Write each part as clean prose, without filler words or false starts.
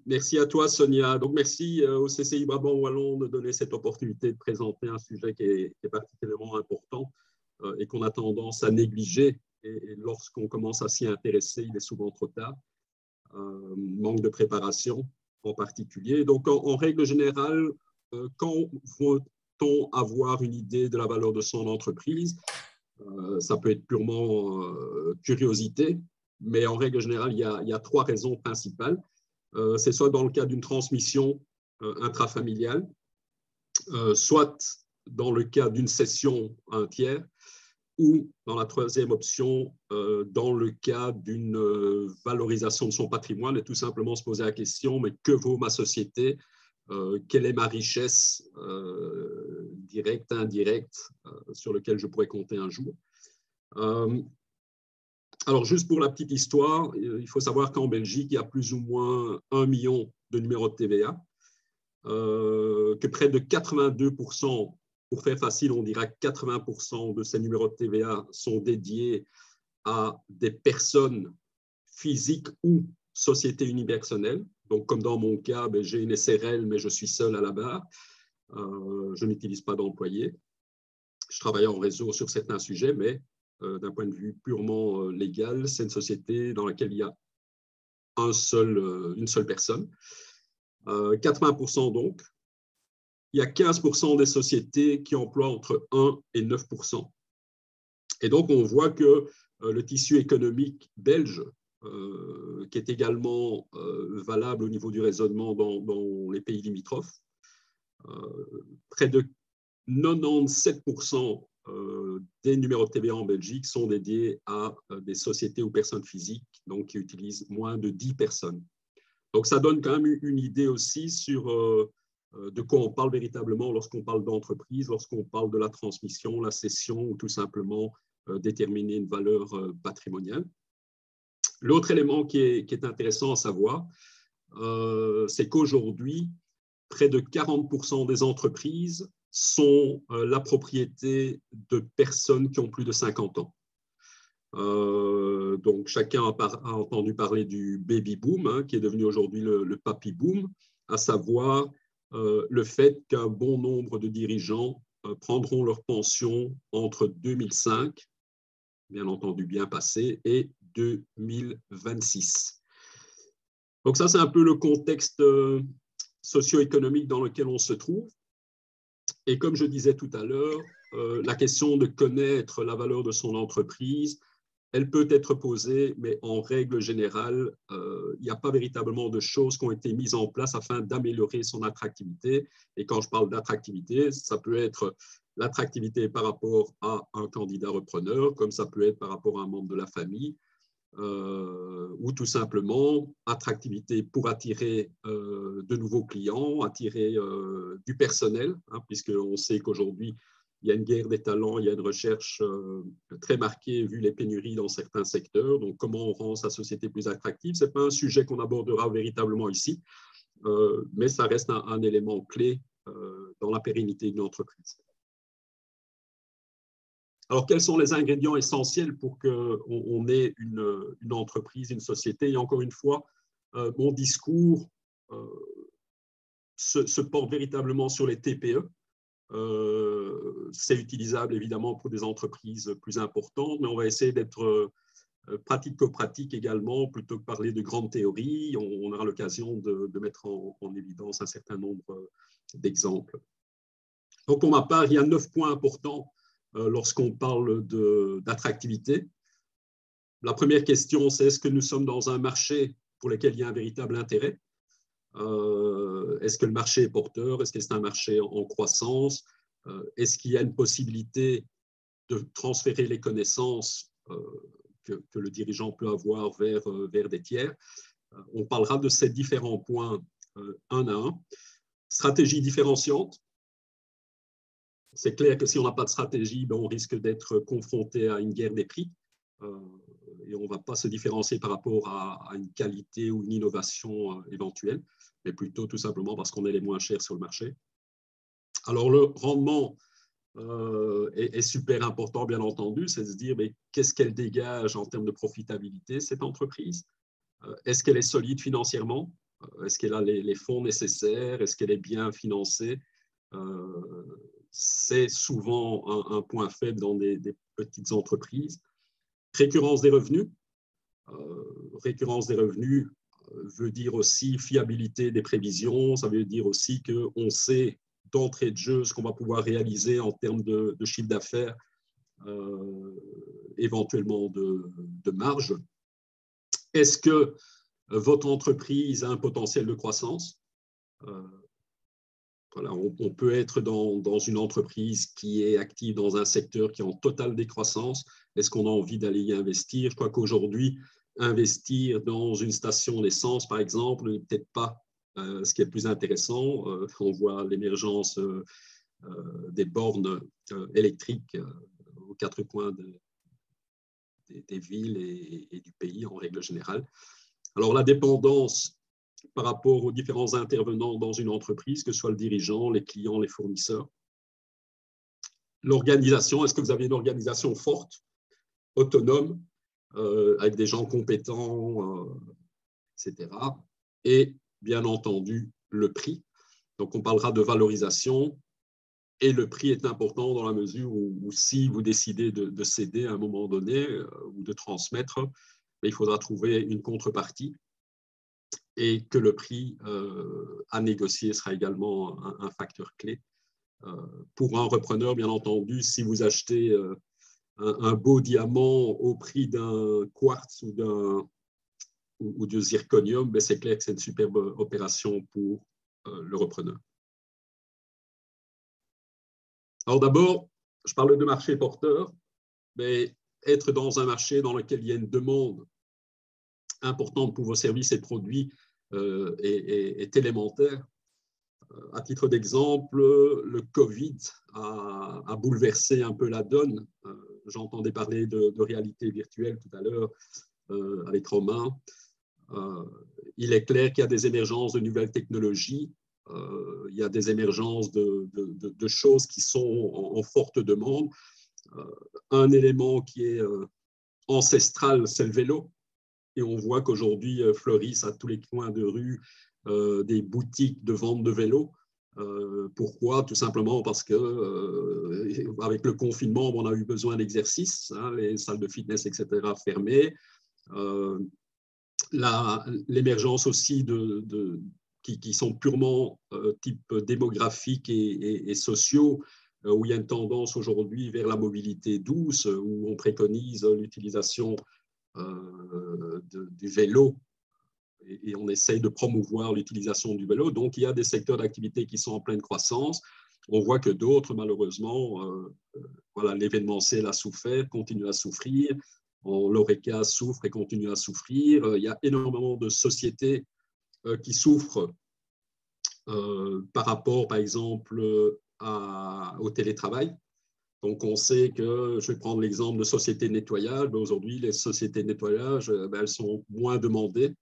Merci à toi, Sonia. Donc, merci au CCI Brabant Wallon de donner cette opportunité de présenter un sujet qui est particulièrement important et qu'on a tendance à négliger. Et lorsqu'on commence à s'y intéresser, il est souvent trop tard. Manque de préparation en particulier. Donc, en règle générale, quand veut-on avoir une idée de la valeur de son entreprise? Ça peut être purement curiosité, mais en règle générale, il y a trois raisons principales. C'est soit dans le cas d'une transmission intrafamiliale, soit dans le cas d'une cession à un tiers, ou dans la troisième option, dans le cas d'une valorisation de son patrimoine, et tout simplement se poser la question, mais que vaut ma société? Quelle est ma richesse directe, indirecte, sur laquelle je pourrais compter un jour? Alors, juste pour la petite histoire, il faut savoir qu'en Belgique, il y a plus ou moins 1 million de numéros de TVA, que près de 82%, pour faire facile, on dira 80% de ces numéros de TVA sont dédiés à des personnes physiques ou sociétés unipersonnelles. Donc, comme dans mon cas, j'ai une SRL, mais je suis seul à la barre. Je n'utilise pas d'employés. Je travaille en réseau sur certains sujets, mais d'un point de vue purement légal, c'est une société dans laquelle il y a une seule personne. 80% donc. Il y a 15% des sociétés qui emploient entre 1 et 9%. Et donc, on voit que le tissu économique belge, qui est également valable au niveau du raisonnement dans les pays limitrophes, près de 97% des numéros de TVA en Belgique sont dédiés à des sociétés ou personnes physiques, donc qui utilisent moins de 10 personnes. Donc, ça donne quand même une idée aussi sur de quoi on parle véritablement lorsqu'on parle d'entreprise, lorsqu'on parle de la transmission, la cession ou tout simplement déterminer une valeur patrimoniale. L'autre élément qui est intéressant à savoir, c'est qu'aujourd'hui, près de 40% des entreprises sont la propriété de personnes qui ont plus de 50 ans. Donc, chacun a entendu parler du baby boom, qui est devenu aujourd'hui le papy boom, à savoir le fait qu'un bon nombre de dirigeants prendront leur pension entre 2005, bien entendu bien passé, et 2026. Donc ça, c'est un peu le contexte socio-économique dans lequel on se trouve. Et comme je disais tout à l'heure, la question de connaître la valeur de son entreprise, elle peut être posée, mais en règle générale, il n'y a pas véritablement de choses qui ont été mises en place afin d'améliorer son attractivité. Et quand je parle d'attractivité, ça peut être l'attractivité par rapport à un candidat repreneur, comme ça peut être par rapport à un membre de la famille, ou tout simplement attractivité pour attirer de nouveaux clients, attirer du personnel, puisqu'on sait qu'aujourd'hui, il y a une guerre des talents, il y a une recherche très marquée vu les pénuries dans certains secteurs. Donc, comment on rend sa société plus attractive? Ce n'est pas un sujet qu'on abordera véritablement ici, mais ça reste un élément clé dans la pérennité d'une entreprise. Alors, quels sont les ingrédients essentiels pour qu'on ait une entreprise, une société? Et encore une fois, mon discours se porte véritablement sur les TPE. C'est utilisable évidemment pour des entreprises plus importantes, mais on va essayer d'être pratico-pratique également, plutôt que parler de grandes théories. On aura l'occasion de mettre en évidence un certain nombre d'exemples. Donc, pour ma part, il y a 9 points importants lorsqu'on parle d'attractivité. La première question, c'est est-ce que nous sommes dans un marché pour lequel il y a un véritable intérêt? Est-ce que le marché est porteur? Est-ce que c'est un marché en croissance? Est-ce qu'il y a une possibilité de transférer les connaissances que le dirigeant peut avoir vers des tiers? On parlera de ces différents points un à un. Stratégie différenciante. C'est clair que si on n'a pas de stratégie, on risque d'être confronté à une guerre des prix et on ne va pas se différencier par rapport à une qualité ou une innovation éventuelle, mais plutôt tout simplement parce qu'on est les moins chers sur le marché. Alors, le rendement est super important, bien entendu, c'est de se dire qu'est-ce qu'elle dégage en termes de profitabilité, cette entreprise? Est-ce qu'elle est solide financièrement? Est-ce qu'elle a les fonds nécessaires? Est-ce qu'elle est bien financée? C'est souvent un point faible dans des petites entreprises. Récurrence des revenus. Récurrence des revenus veut dire aussi fiabilité des prévisions. Ça veut dire aussi qu'on sait d'entrée de jeu ce qu'on va pouvoir réaliser en termes de chiffre d'affaires, éventuellement de marge. Est-ce que votre entreprise a un potentiel de croissance? Voilà, on peut être dans une entreprise qui est active dans un secteur qui est en totale décroissance. Est-ce qu'on a envie d'aller y investir? Je crois qu'aujourd'hui, investir dans une station d'essence, par exemple, n'est peut-être pas ce qui est le plus intéressant. On voit l'émergence des bornes électriques aux quatre coins des villes et du pays en règle générale. Alors, la dépendance par rapport aux différents intervenants dans une entreprise, que ce soit le dirigeant, les clients, les fournisseurs. L'organisation, est-ce que vous avez une organisation forte, autonome, avec des gens compétents, etc. Et bien entendu, le prix. Donc, on parlera de valorisation. Et le prix est important dans la mesure où si vous décidez de céder à un moment donné ou de transmettre, il faudra trouver une contrepartie. Et que le prix à négocier sera également un facteur clé. Pour un repreneur, bien entendu, si vous achetez un beau diamant au prix d'un quartz ou de zirconium, c'est clair que c'est une superbe opération pour le repreneur. Alors d'abord, je parle de marché porteur, mais être dans un marché dans lequel il y a une demande importante pour vos services et produits est élémentaire. À titre d'exemple, le Covid a bouleversé un peu la donne. J'entendais parler de réalité virtuelle tout à l'heure avec Romain. Il est clair qu'il y a des émergences de nouvelles technologies, il y a des émergences de choses qui sont en forte demande. Un élément qui est ancestral, c'est le vélo. Et on voit qu'aujourd'hui fleurissent à tous les coins de rue des boutiques de vente de vélos. Pourquoi? Tout simplement parce que avec le confinement, on a eu besoin d'exercice, hein, les salles de fitness, etc., fermées. L'émergence aussi qui sont purement type démographique et sociaux, où il y a une tendance aujourd'hui vers la mobilité douce, où on préconise l'utilisation du vélo et on essaye de promouvoir l'utilisation du vélo. Donc, il y a des secteurs d'activité qui sont en pleine croissance. On voit que d'autres, malheureusement, voilà, l'événementiel a souffert, continue à souffrir. L'ORECA souffre et continue à souffrir. Il y a énormément de sociétés qui souffrent par rapport, par exemple, au télétravail. Donc, on sait que, je vais prendre l'exemple de sociétés de nettoyage. Aujourd'hui, les sociétés de nettoyage, elles sont moins demandées,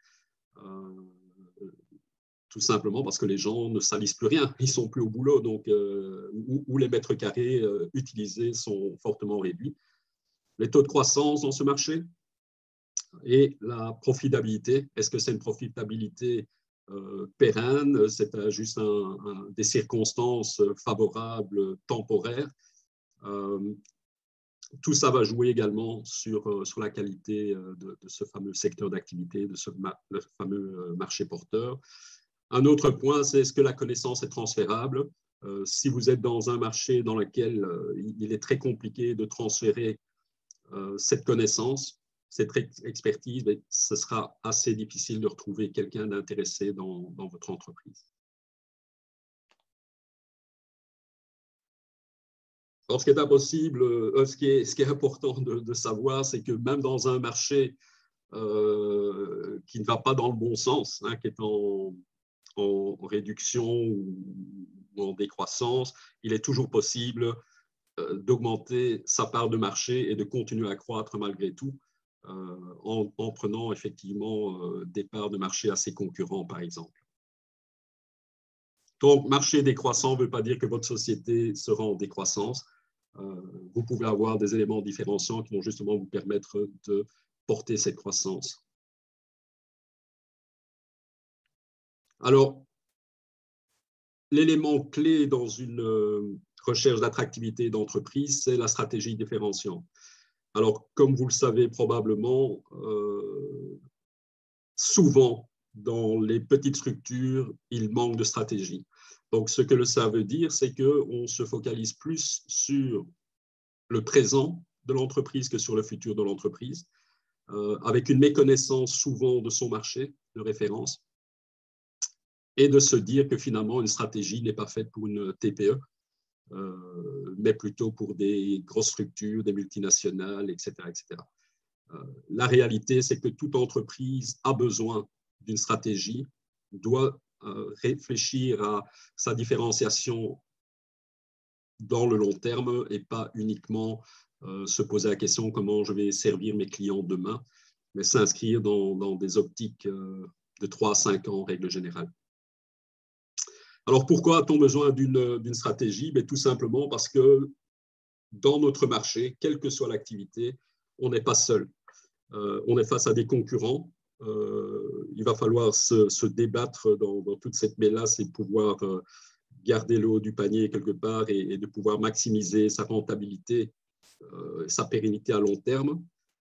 tout simplement parce que les gens ne salissent plus rien. Ils ne sont plus au boulot, donc, où les mètres carrés utilisés sont fortement réduits. Les taux de croissance dans ce marché et la profitabilité. Est-ce que c'est une profitabilité pérenne? C'est juste des circonstances favorables temporaires. Tout ça va jouer également sur la qualité de ce fameux secteur d'activité, de le fameux marché porteur. Un autre point, c'est est-ce que la connaissance est transférable? Si vous êtes dans un marché dans lequel il est très compliqué de transférer cette connaissance, cette expertise, ce sera assez difficile de retrouver quelqu'un d'intéressé dans votre entreprise. Alors, ce qui est impossible, ce qui est important de savoir, c'est que même dans un marché qui ne va pas dans le bon sens, hein, qui est en réduction ou en décroissance, il est toujours possible d'augmenter sa part de marché et de continuer à croître malgré tout en prenant effectivement des parts de marché à ses concurrents, par exemple. Donc, marché décroissant ne veut pas dire que votre société sera en décroissance. Vous pouvez avoir des éléments différenciants qui vont justement vous permettre de porter cette croissance. Alors, l'élément clé dans une recherche d'attractivité d'entreprise, c'est la stratégie différenciante. Alors, comme vous le savez probablement, souvent, dans les petites structures, il manque de stratégie. Donc, ce que ça veut dire, c'est qu'on se focalise plus sur le présent de l'entreprise que sur le futur de l'entreprise, avec une méconnaissance souvent de son marché de référence, et de se dire que finalement, une stratégie n'est pas faite pour une TPE, mais plutôt pour des grosses structures, des multinationales, etc. etc. La réalité, c'est que toute entreprise a besoin d'une stratégie, doit réfléchir à sa différenciation dans le long terme et pas uniquement se poser la question comment je vais servir mes clients demain, mais s'inscrire dans des optiques de 3 à 5 ans en règle générale. Alors, pourquoi a-t-on besoin d'une stratégie? Tout simplement parce que dans notre marché, quelle que soit l'activité, on n'est pas seul. On est face à des concurrents. Il va falloir se débattre dans toute cette mélasse et pouvoir garder le haut du panier quelque part et de pouvoir maximiser sa rentabilité, sa pérennité à long terme.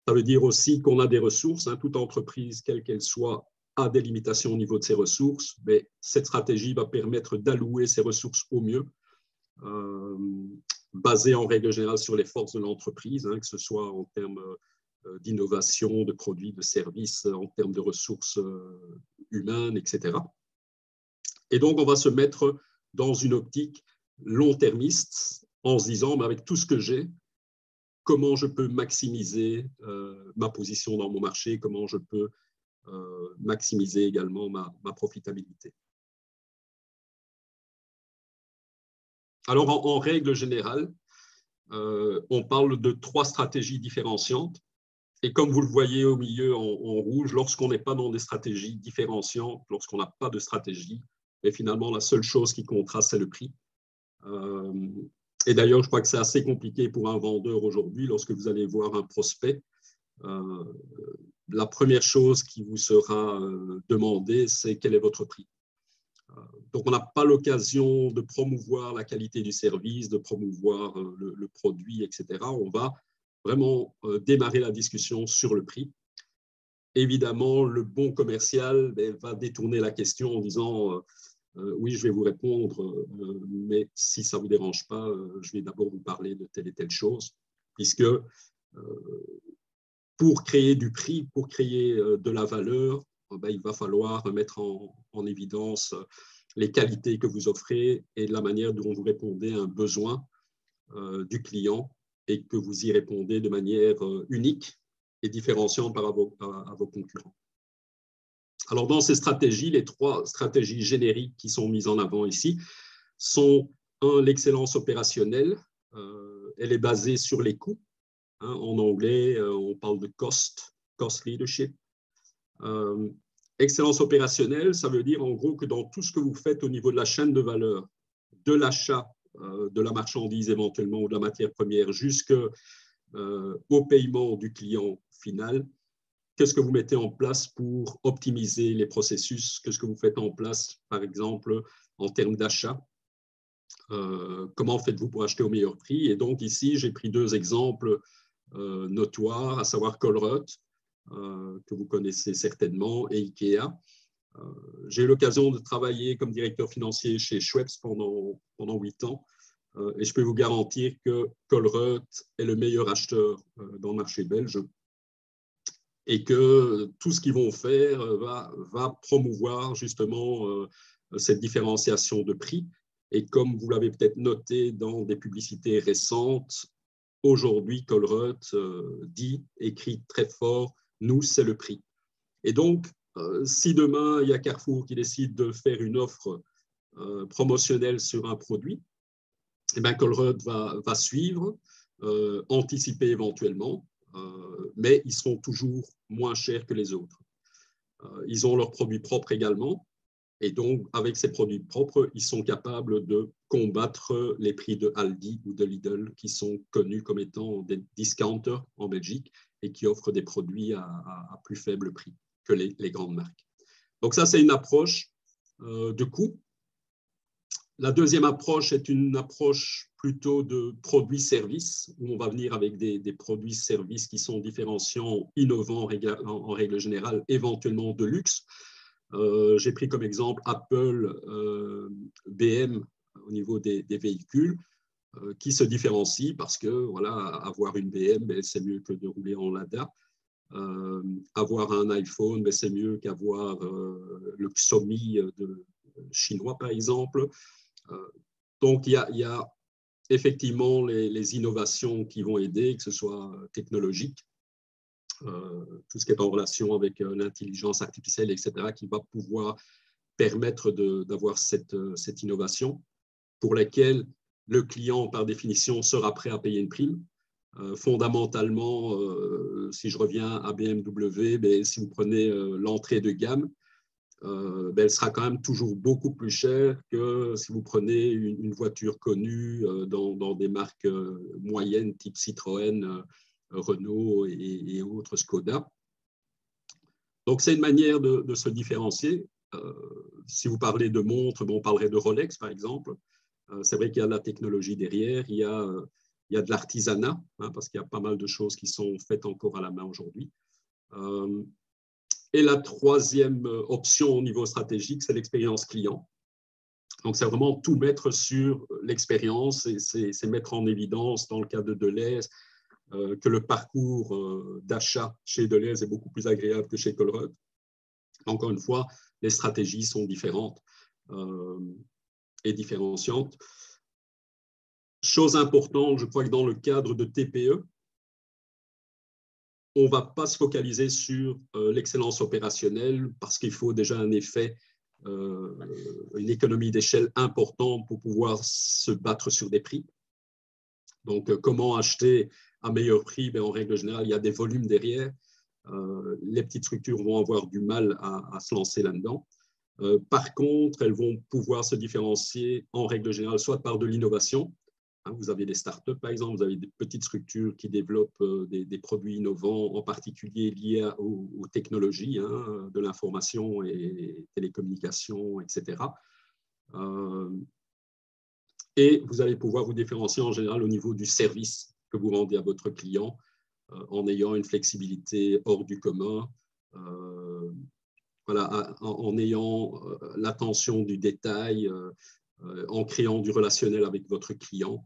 Ça veut dire aussi qu'on a des ressources. Toute entreprise, quelle qu'elle soit, a des limitations au niveau de ses ressources, mais cette stratégie va permettre d'allouer ces ressources au mieux, basée en règle générale sur les forces de l'entreprise, que ce soit en termes d'innovation, de produits, de services, en termes de ressources humaines, etc. Et donc, on va se mettre dans une optique long-termiste en se disant, mais avec tout ce que j'ai, comment je peux maximiser ma position dans mon marché, comment je peux maximiser également ma profitabilité. Alors, en règle générale, on parle de 3 stratégies différenciantes. Et comme vous le voyez au milieu en rouge, lorsqu'on n'est pas dans des stratégies différenciantes, lorsqu'on n'a pas de stratégie, et finalement, la seule chose qui comptera, c'est le prix. Et d'ailleurs, je crois que c'est assez compliqué pour un vendeur aujourd'hui, lorsque vous allez voir un prospect, la première chose qui vous sera demandée, c'est quel est votre prix. Donc, on n'a pas l'occasion de promouvoir la qualité du service, de promouvoir le produit, etc. On va vraiment démarrer la discussion sur le prix. Évidemment, le bon commercial va détourner la question en disant oui, je vais vous répondre, mais si ça ne vous dérange pas, je vais d'abord vous parler de telle et telle chose, puisque pour créer du prix, pour créer de la valeur, il va falloir mettre en évidence les qualités que vous offrez et la manière dont vous répondez à un besoin du client et que vous y répondez de manière unique et différenciante par rapport à vos concurrents. Alors, dans ces stratégies, les 3 stratégies génériques qui sont mises en avant ici sont, l'excellence opérationnelle. Elle est basée sur les coûts. En anglais, on parle de cost leadership. Excellence opérationnelle, ça veut dire en gros que dans tout ce que vous faites au niveau de la chaîne de valeur, de l'achat de la marchandise éventuellement ou de la matière première jusqu'au paiement du client final, qu'est-ce que vous mettez en place pour optimiser les processus? Qu'est-ce que vous faites en place, par exemple, en termes d'achat? Comment faites-vous pour acheter au meilleur prix? Et donc ici, j'ai pris 2 exemples notoires, à savoir Colruyt, que vous connaissez certainement, et Ikea. J'ai eu l'occasion de travailler comme directeur financier chez Schweppes pendant 8 ans. Et je peux vous garantir que Colruyt est le meilleur acheteur dans le marché belge et que tout ce qu'ils vont faire va promouvoir justement cette différenciation de prix. Et comme vous l'avez peut-être noté dans des publicités récentes, aujourd'hui, Colruyt écrit très fort, nous, c'est le prix. Et donc, si demain, il y a Carrefour qui décide de faire une offre promotionnelle sur un produit, Colruyt va suivre, anticiper éventuellement, mais ils seront toujours moins chers que les autres. Ils ont leurs produits propres également, et donc, avec ces produits propres, ils sont capables de combattre les prix de Aldi ou de Lidl, qui sont connus comme étant des discounters en Belgique et qui offrent des produits à plus faible prix que les grandes marques. Donc ça, c'est une approche de coûts. La deuxième approche est une approche plutôt de produits-services, où on va venir avec des produits-services qui sont différenciants, innovants en règle générale, éventuellement de luxe. J'ai pris comme exemple Apple, BM au niveau des véhicules, qui se différencient parce que voilà, avoir une BM, c'est mieux que de rouler en Lada. Avoir un iPhone, c'est mieux qu'avoir le Xiaomi chinois, par exemple. Donc, il y a effectivement les innovations qui vont aider, que ce soit technologique, tout ce qui est en relation avec l'intelligence artificielle, etc., qui va pouvoir permettre d'avoir cette innovation pour laquelle le client, par définition, sera prêt à payer une prime. Fondamentalement, si je reviens à BMW, si vous prenez l'entrée de gamme, elle sera quand même toujours beaucoup plus chère que si vous prenez une voiture connue dans des marques moyennes, type Citroën, Renault et autres, Skoda. Donc, c'est une manière de se différencier. Si vous parlez de montres, on parlerait de Rolex, par exemple. C'est vrai qu'il y a de la technologie derrière, il y a de l'artisanat, parce qu'il y a pas mal de choses qui sont faites encore à la main aujourd'hui. Et la troisième option au niveau stratégique, c'est l'expérience client. Donc, c'est vraiment tout mettre sur l'expérience et c'est mettre en évidence, dans le cas de Delhaize, que le parcours d'achat chez Delhaize est beaucoup plus agréable que chez Colruyt. Encore une fois, les stratégies sont différentes et différenciantes. Chose importante, je crois que dans le cadre de TPE, on ne va pas se focaliser sur l'excellence opérationnelle parce qu'il faut déjà un effet, une économie d'échelle importante pour pouvoir se battre sur des prix. Donc, comment acheter à meilleur prix? En règle générale, il y a des volumes derrière. Les petites structures vont avoir du mal à se lancer là-dedans. Par contre, elles vont pouvoir se différencier en règle générale, soit par de l'innovation. Vous avez des startups, par exemple, vous avez des petites structures qui développent des produits innovants, en particulier liés aux technologies de l'information et télécommunications, etc. Et vous allez pouvoir vous différencier en général au niveau du service que vous rendez à votre client, en ayant une flexibilité hors du commun, voilà, en ayant l'attention du détail, en créant du relationnel avec votre client.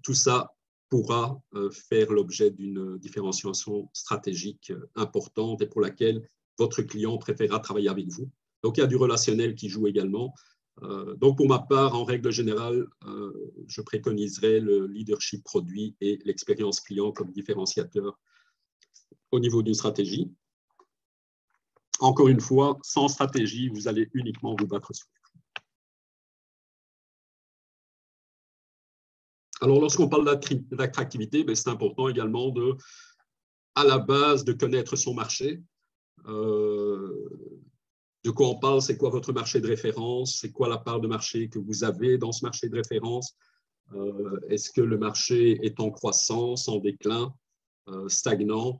Tout ça pourra faire l'objet d'une différenciation stratégique importante et pour laquelle votre client préférera travailler avec vous. Donc, il y a du relationnel qui joue également. Donc, pour ma part, en règle générale, je préconiserais le leadership produit et l'expérience client comme différenciateur au niveau d'une stratégie. Encore une fois, sans stratégie, vous allez uniquement vous battre sur les prix. Alors, lorsqu'on parle d'attractivité, c'est important également à la base de connaître son marché. De quoi on parle? C'est quoi votre marché de référence? C'est quoi la part de marché que vous avez dans ce marché de référence? Est-ce que le marché est en croissance, en déclin, stagnant?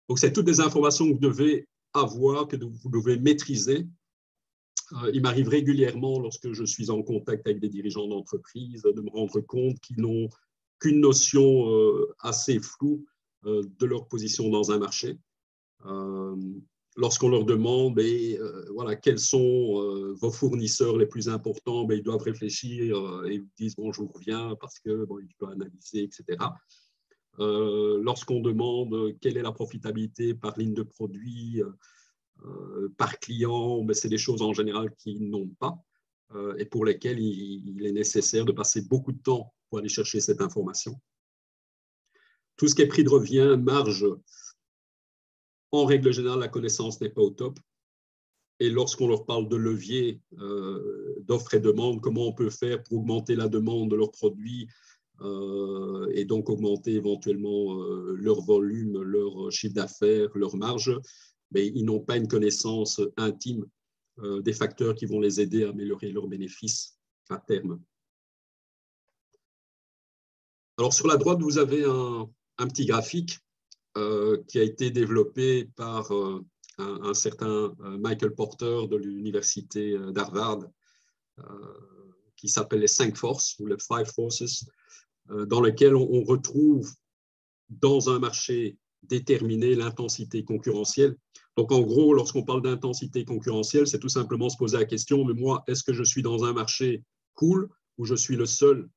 Donc, c'est toutes des informations que vous devez avoir, que vous devez maîtriser. Il m'arrive régulièrement, lorsque je suis en contact avec des dirigeants d'entreprise, de me rendre compte qu'ils n'ont qu'une notion assez floue de leur position dans un marché. Lorsqu'on leur demande voilà, quels sont vos fournisseurs les plus importants, ils doivent réfléchir et ils disent bon, je vous reviens parce que bon, il faut analyser, etc. Lorsqu'on demande quelle est la profitabilité par ligne de produit, par client, c'est des choses en général qu'ils n'ont pas et pour lesquelles il est nécessaire de passer beaucoup de temps pour aller chercher cette information. Tout ce qui est prix de revient, marge, en règle générale, la connaissance n'est pas au top. Et lorsqu'on leur parle de levier, d'offres et demandes, comment on peut faire pour augmenter la demande de leurs produits et donc augmenter éventuellement leur volume, leur chiffre d'affaires, leur marge, mais ils n'ont pas une connaissance intime des facteurs qui vont les aider à améliorer leurs bénéfices à terme. Alors, sur la droite, vous avez un petit graphique qui a été développé par un certain Michael Porter de l'université d'Harvard, qui s'appelle les 5 forces, ou les 5 forces, dans lequel on retrouve dans un marché déterminé l'intensité concurrentielle. Donc, en gros, lorsqu'on parle d'intensité concurrentielle, c'est tout simplement se poser la question, mais moi, est-ce que je suis dans un marché cool où je suis le seul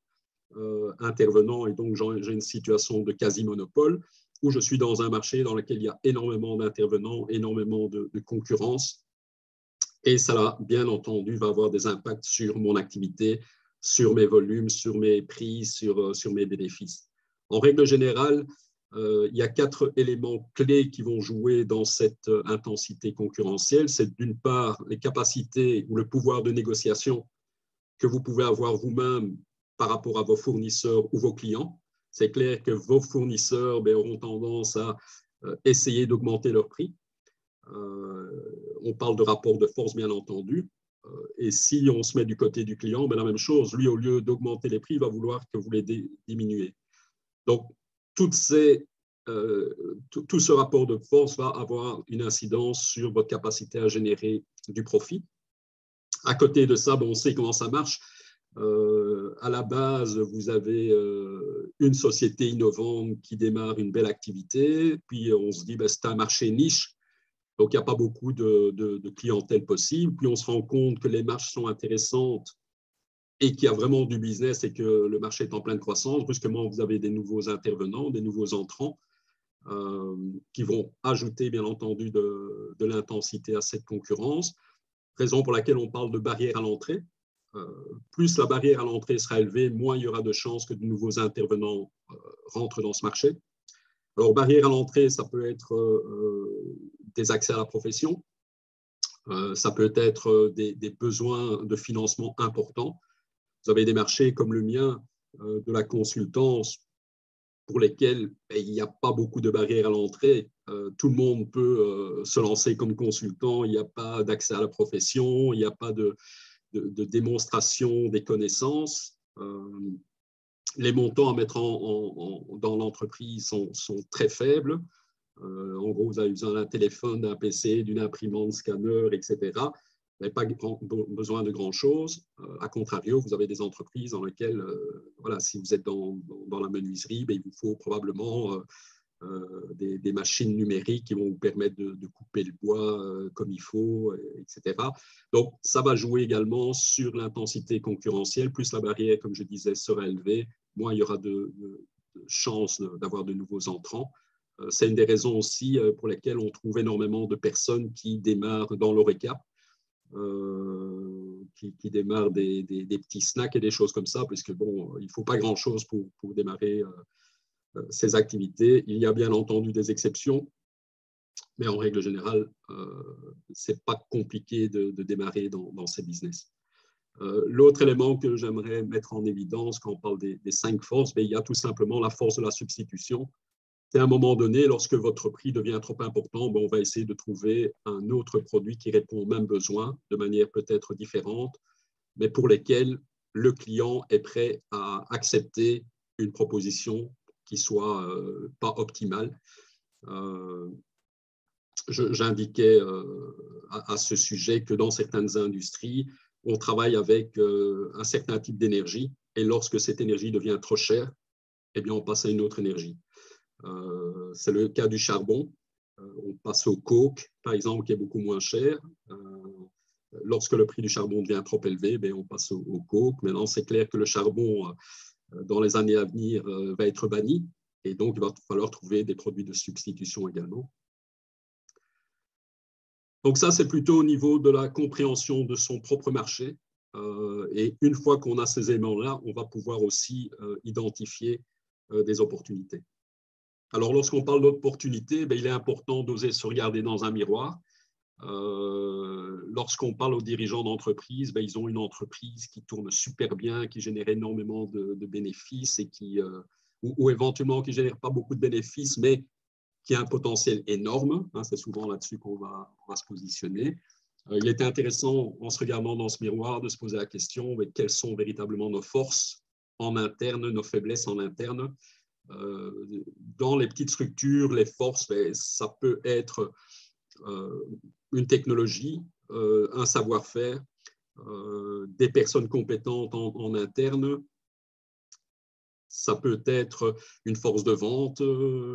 intervenant et donc j'ai une situation de quasi-monopole, ou je suis dans un marché dans lequel il y a énormément d'intervenants, énormément de concurrence, et ça, bien entendu, va avoir des impacts sur mon activité, sur mes volumes, sur mes prix, sur mes bénéfices. En règle générale, il y a 4 éléments clés qui vont jouer dans cette intensité concurrentielle. C'est d'une part les capacités ou le pouvoir de négociation que vous pouvez avoir vous-même par rapport à vos fournisseurs ou vos clients. C'est clair que vos fournisseurs auront tendance à essayer d'augmenter leurs prix. On parle de rapport de force, bien entendu. Et si on se met du côté du client, la même chose. Lui, au lieu d'augmenter les prix, il va vouloir que vous les diminuez. Donc, tout ce rapport de force va avoir une incidence sur votre capacité à générer du profit. À côté de ça, on sait comment ça marche. À la base, vous avez une société innovante qui démarre une belle activité, puis on se dit c'est un marché niche, donc il n'y a pas beaucoup de clientèle possible. Puis on se rend compte que les marges sont intéressantes et qu'il y a vraiment du business et que le marché est en pleine croissance. Brusquement, vous avez des nouveaux intervenants, des nouveaux entrants qui vont ajouter, bien entendu, de l'intensité à cette concurrence. Raison pour laquelle on parle de barrière à l'entrée. Plus la barrière à l'entrée sera élevée, moins il y aura de chances que de nouveaux intervenants rentrent dans ce marché. Alors, barrière à l'entrée, ça peut être des accès à la profession, ça peut être des besoins de financement importants. Vous avez des marchés comme le mien, de la consultance, pour lesquels il n'y a pas beaucoup de barrières à l'entrée. Tout le monde peut se lancer comme consultant, il n'y a pas d'accès à la profession, il n'y a pas de démonstration des connaissances. Les montants à mettre dans l'entreprise sont très faibles. En gros, vous avez besoin d'un téléphone, d'un PC, d'une imprimante, scanner, etc. Vous n'avez pas besoin de grand-chose. À contrario, vous avez des entreprises dans lesquelles, si vous êtes dans la menuiserie, il vous faut probablement des machines numériques qui vont vous permettre de couper le bois comme il faut, etc. Donc, ça va jouer également sur l'intensité concurrentielle. Plus la barrière, comme je disais, sera élevée, moins il y aura de chances d'avoir de nouveaux entrants. C'est une des raisons aussi pour lesquelles on trouve énormément de personnes qui démarrent dans l'ORECA, qui démarrent des petits snacks et des choses comme ça, puisque il ne faut pas grand-chose pour démarrer ces activités. Il y a bien entendu des exceptions, mais en règle générale, ce n'est pas compliqué de démarrer dans ces business. L'autre élément que j'aimerais mettre en évidence quand on parle des 5 forces, il y a tout simplement la force de la substitution. C'est à un moment donné, lorsque votre prix devient trop important, on va essayer de trouver un autre produit qui répond aux mêmes besoins de manière peut-être différente, mais pour lesquels le client est prêt à accepter une proposition qui soit pas optimale. J'indiquais à ce sujet que dans certaines industries, on travaille avec un certain type d'énergie et lorsque cette énergie devient trop chère, on passe à une autre énergie. C'est le cas du charbon. On passe au coke, par exemple, qui est beaucoup moins cher. Lorsque le prix du charbon devient trop élevé, on passe au coke. Maintenant, c'est clair que le charbon, dans les années à venir, va être banni. Et donc, il va falloir trouver des produits de substitution également. Donc ça, c'est plutôt au niveau de la compréhension de son propre marché. Et une fois qu'on a ces éléments-là, on va pouvoir aussi identifier des opportunités. Alors, lorsqu'on parle d'opportunités, il est important d'oser se regarder dans un miroir. Lorsqu'on parle aux dirigeants d'entreprise, ils ont une entreprise qui tourne super bien, qui génère énormément de bénéfices et ou éventuellement qui ne génère pas beaucoup de bénéfices, mais qui a un potentiel énorme. C'est souvent là-dessus qu'on va se positionner. Il était intéressant, en se regardant dans ce miroir, de se poser la question quelles sont véritablement nos forces en interne, nos faiblesses en interne. Dans les petites structures, les forces, ça peut être une technologie, un savoir-faire, des personnes compétentes en interne. Ça peut être une force de vente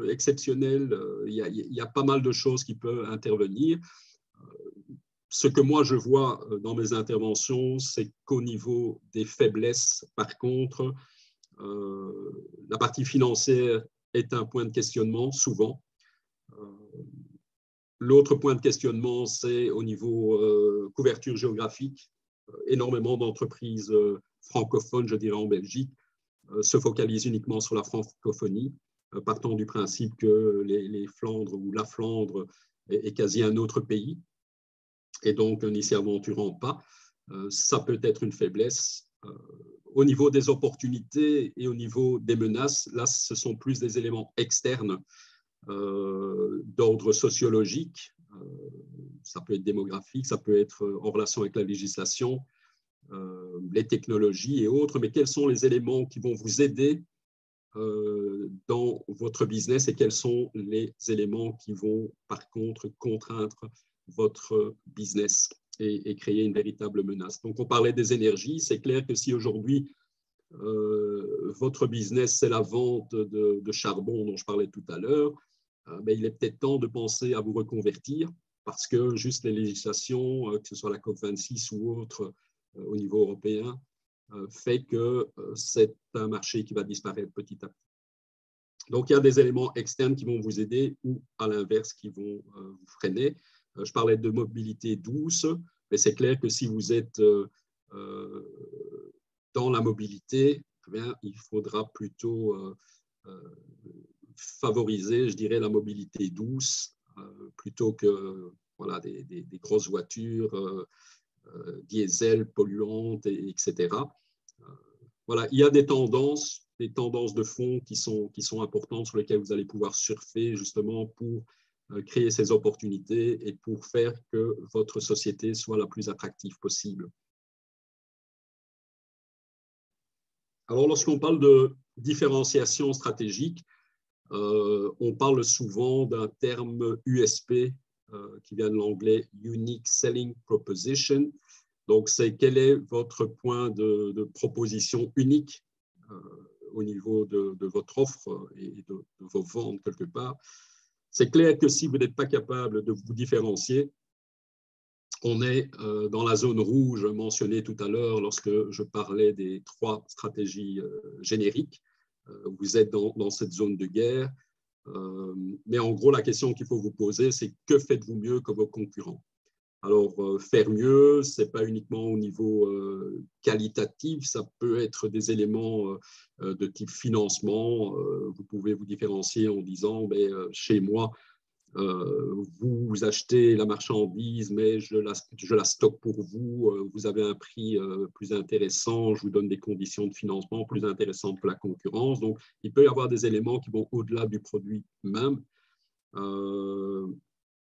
exceptionnelle. Il y a pas mal de choses qui peuvent intervenir. Ce que moi, je vois dans mes interventions, c'est qu'au niveau des faiblesses, par contre, la partie financière est un point de questionnement, souvent. L'autre point de questionnement, c'est au niveau couverture géographique. Énormément d'entreprises francophones, je dirais en Belgique, se focalisent uniquement sur la francophonie, partant du principe que les Flandres ou la Flandre est quasi un autre pays, et donc n'y s'y aventurant pas. Ça peut être une faiblesse. Au niveau des opportunités et au niveau des menaces, là, ce sont plus des éléments externes d'ordre sociologique. Ça peut être démographique, ça peut être en relation avec la législation, les technologies et autres, mais quels sont les éléments qui vont vous aider dans votre business et quels sont les éléments qui vont par contre contraindre votre business et créer une véritable menace. Donc on parlait des énergies, c'est clair que si aujourd'hui votre business c'est la vente de charbon dont je parlais tout à l'heure, ben, il est peut-être temps de penser à vous reconvertir parce que juste les législations, que ce soit la COP26 ou autre au niveau européen, fait que c'est un marché qui va disparaître petit à petit. Donc, il y a des éléments externes qui vont vous aider ou, à l'inverse, qui vont vous freiner. Je parlais de mobilité douce, mais c'est clair que si vous êtes dans la mobilité, eh bien, il faudra plutôt favoriser, je dirais, la mobilité douce plutôt que voilà, des grosses voitures diesel, polluantes, etc. Voilà, il y a des tendances de fond qui sont importantes sur lesquelles vous allez pouvoir surfer justement pour créer ces opportunités et pour faire que votre société soit la plus attractive possible. Alors, lorsqu'on parle de différenciation stratégique, on parle souvent d'un terme USP qui vient de l'anglais Unique Selling Proposition. Donc, c'est quel est votre point de proposition unique au niveau de votre offre et de vos ventes quelque part. C'est clair que si vous n'êtes pas capable de vous différencier, on est dans la zone rouge mentionnée tout à l'heure lorsque je parlais des 3 stratégies génériques. Vous êtes dans cette zone de guerre. Mais en gros, la question qu'il faut vous poser, c'est que faites-vous mieux que vos concurrents? Alors, faire mieux, ce n'est pas uniquement au niveau qualitatif, ça peut être des éléments de type financement. Vous pouvez vous différencier en disant, chez moi, vous achetez la marchandise, mais je la stocke pour vous, vous avez un prix plus intéressant, je vous donne des conditions de financement plus intéressantes que la concurrence. Donc, il peut y avoir des éléments qui vont au-delà du produit même.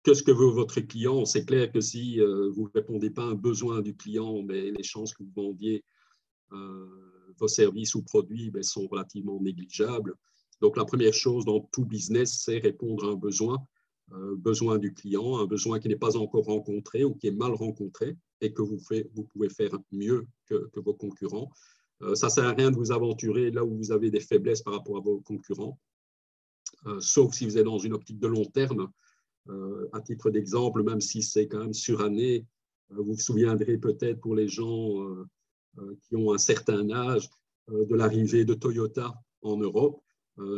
Qu'est-ce que veut votre client? C'est clair que si vous ne répondez pas à un besoin du client, mais les chances que vous vendiez vos services ou produits sont relativement négligeables. Donc, la première chose dans tout business, c'est répondre à un besoin du client, un besoin qui n'est pas encore rencontré ou qui est mal rencontré et que vous pouvez faire mieux que vos concurrents. Ça ne sert à rien de vous aventurer là où vous avez des faiblesses par rapport à vos concurrents, sauf si vous êtes dans une optique de long terme. À titre d'exemple, même si c'est quand même suranné, vous vous souviendrez peut-être pour les gens qui ont un certain âge de l'arrivée de Toyota en Europe.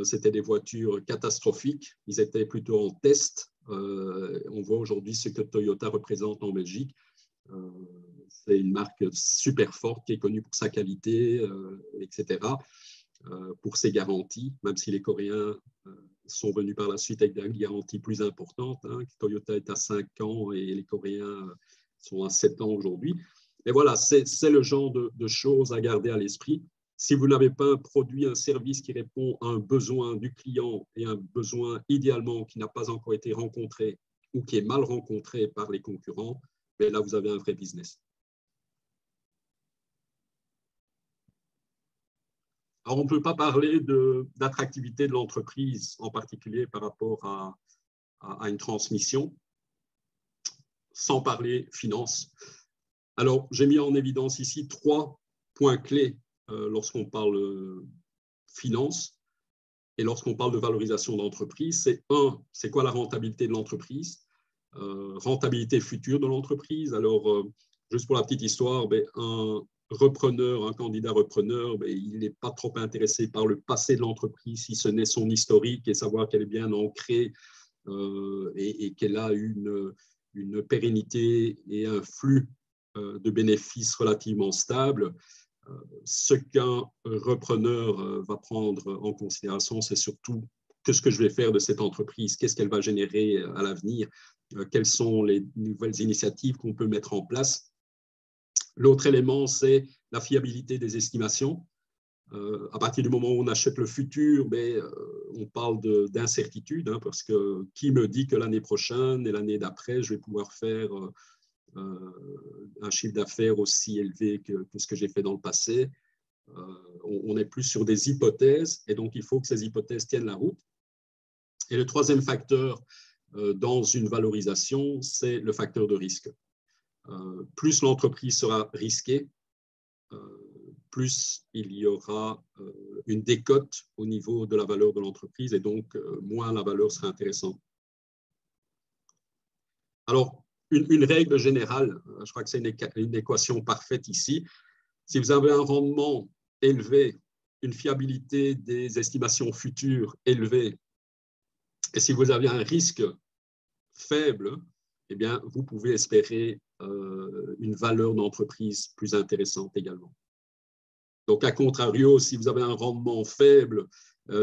C'était des voitures catastrophiques. Ils étaient plutôt en test. On voit aujourd'hui ce que Toyota représente en Belgique. C'est une marque super forte qui est connue pour sa qualité, etc., pour ses garanties, même si les Coréens sont venus par la suite avec des garanties plus importantes. Toyota est à 5 ans et les Coréens sont à 7 ans aujourd'hui. Et voilà, c'est le genre de choses à garder à l'esprit. Si vous n'avez pas un produit, un service qui répond à un besoin du client et un besoin idéalement qui n'a pas encore été rencontré ou qui est mal rencontré par les concurrents, mais là, vous avez un vrai business. Alors, on ne peut pas parler d'attractivité de l'entreprise, en particulier par rapport à une transmission, sans parler finance. Alors, j'ai mis en évidence ici 3 points clés lorsqu'on parle finance et lorsqu'on parle de valorisation d'entreprise. C'est c'est quoi la rentabilité de l'entreprise, rentabilité future de l'entreprise. Alors, juste pour la petite histoire, un repreneur, un candidat repreneur, il n'est pas trop intéressé par le passé de l'entreprise, si ce n'est son historique et savoir qu'elle est bien ancrée et qu'elle a une pérennité et un flux de bénéfices relativement stable. Ce qu'un repreneur va prendre en considération, c'est surtout qu'est-ce que je vais faire de cette entreprise, qu'est-ce qu'elle va générer à l'avenir, quelles sont les nouvelles initiatives qu'on peut mettre en place. L'autre élément, c'est la fiabilité des estimations. À partir du moment où on achète le futur, on parle d'incertitude, parce que qui me dit que l'année prochaine et l'année d'après, je vais pouvoir faire un chiffre d'affaires aussi élevé que ce que j'ai fait dans le passé. On est plus sur des hypothèses et donc il faut que ces hypothèses tiennent la route. Et le troisième facteur dans une valorisation, c'est le facteur de risque. Plus l'entreprise sera risquée, plus il y aura une décote au niveau de la valeur de l'entreprise et donc moins la valeur sera intéressante. Alors, une règle générale, je crois que c'est une équation parfaite ici. Si vous avez un rendement élevé, une fiabilité des estimations futures élevée, et si vous avez un risque faible, eh bien, vous pouvez espérer une valeur d'entreprise plus intéressante également. Donc, à contrario, si vous avez un rendement faible,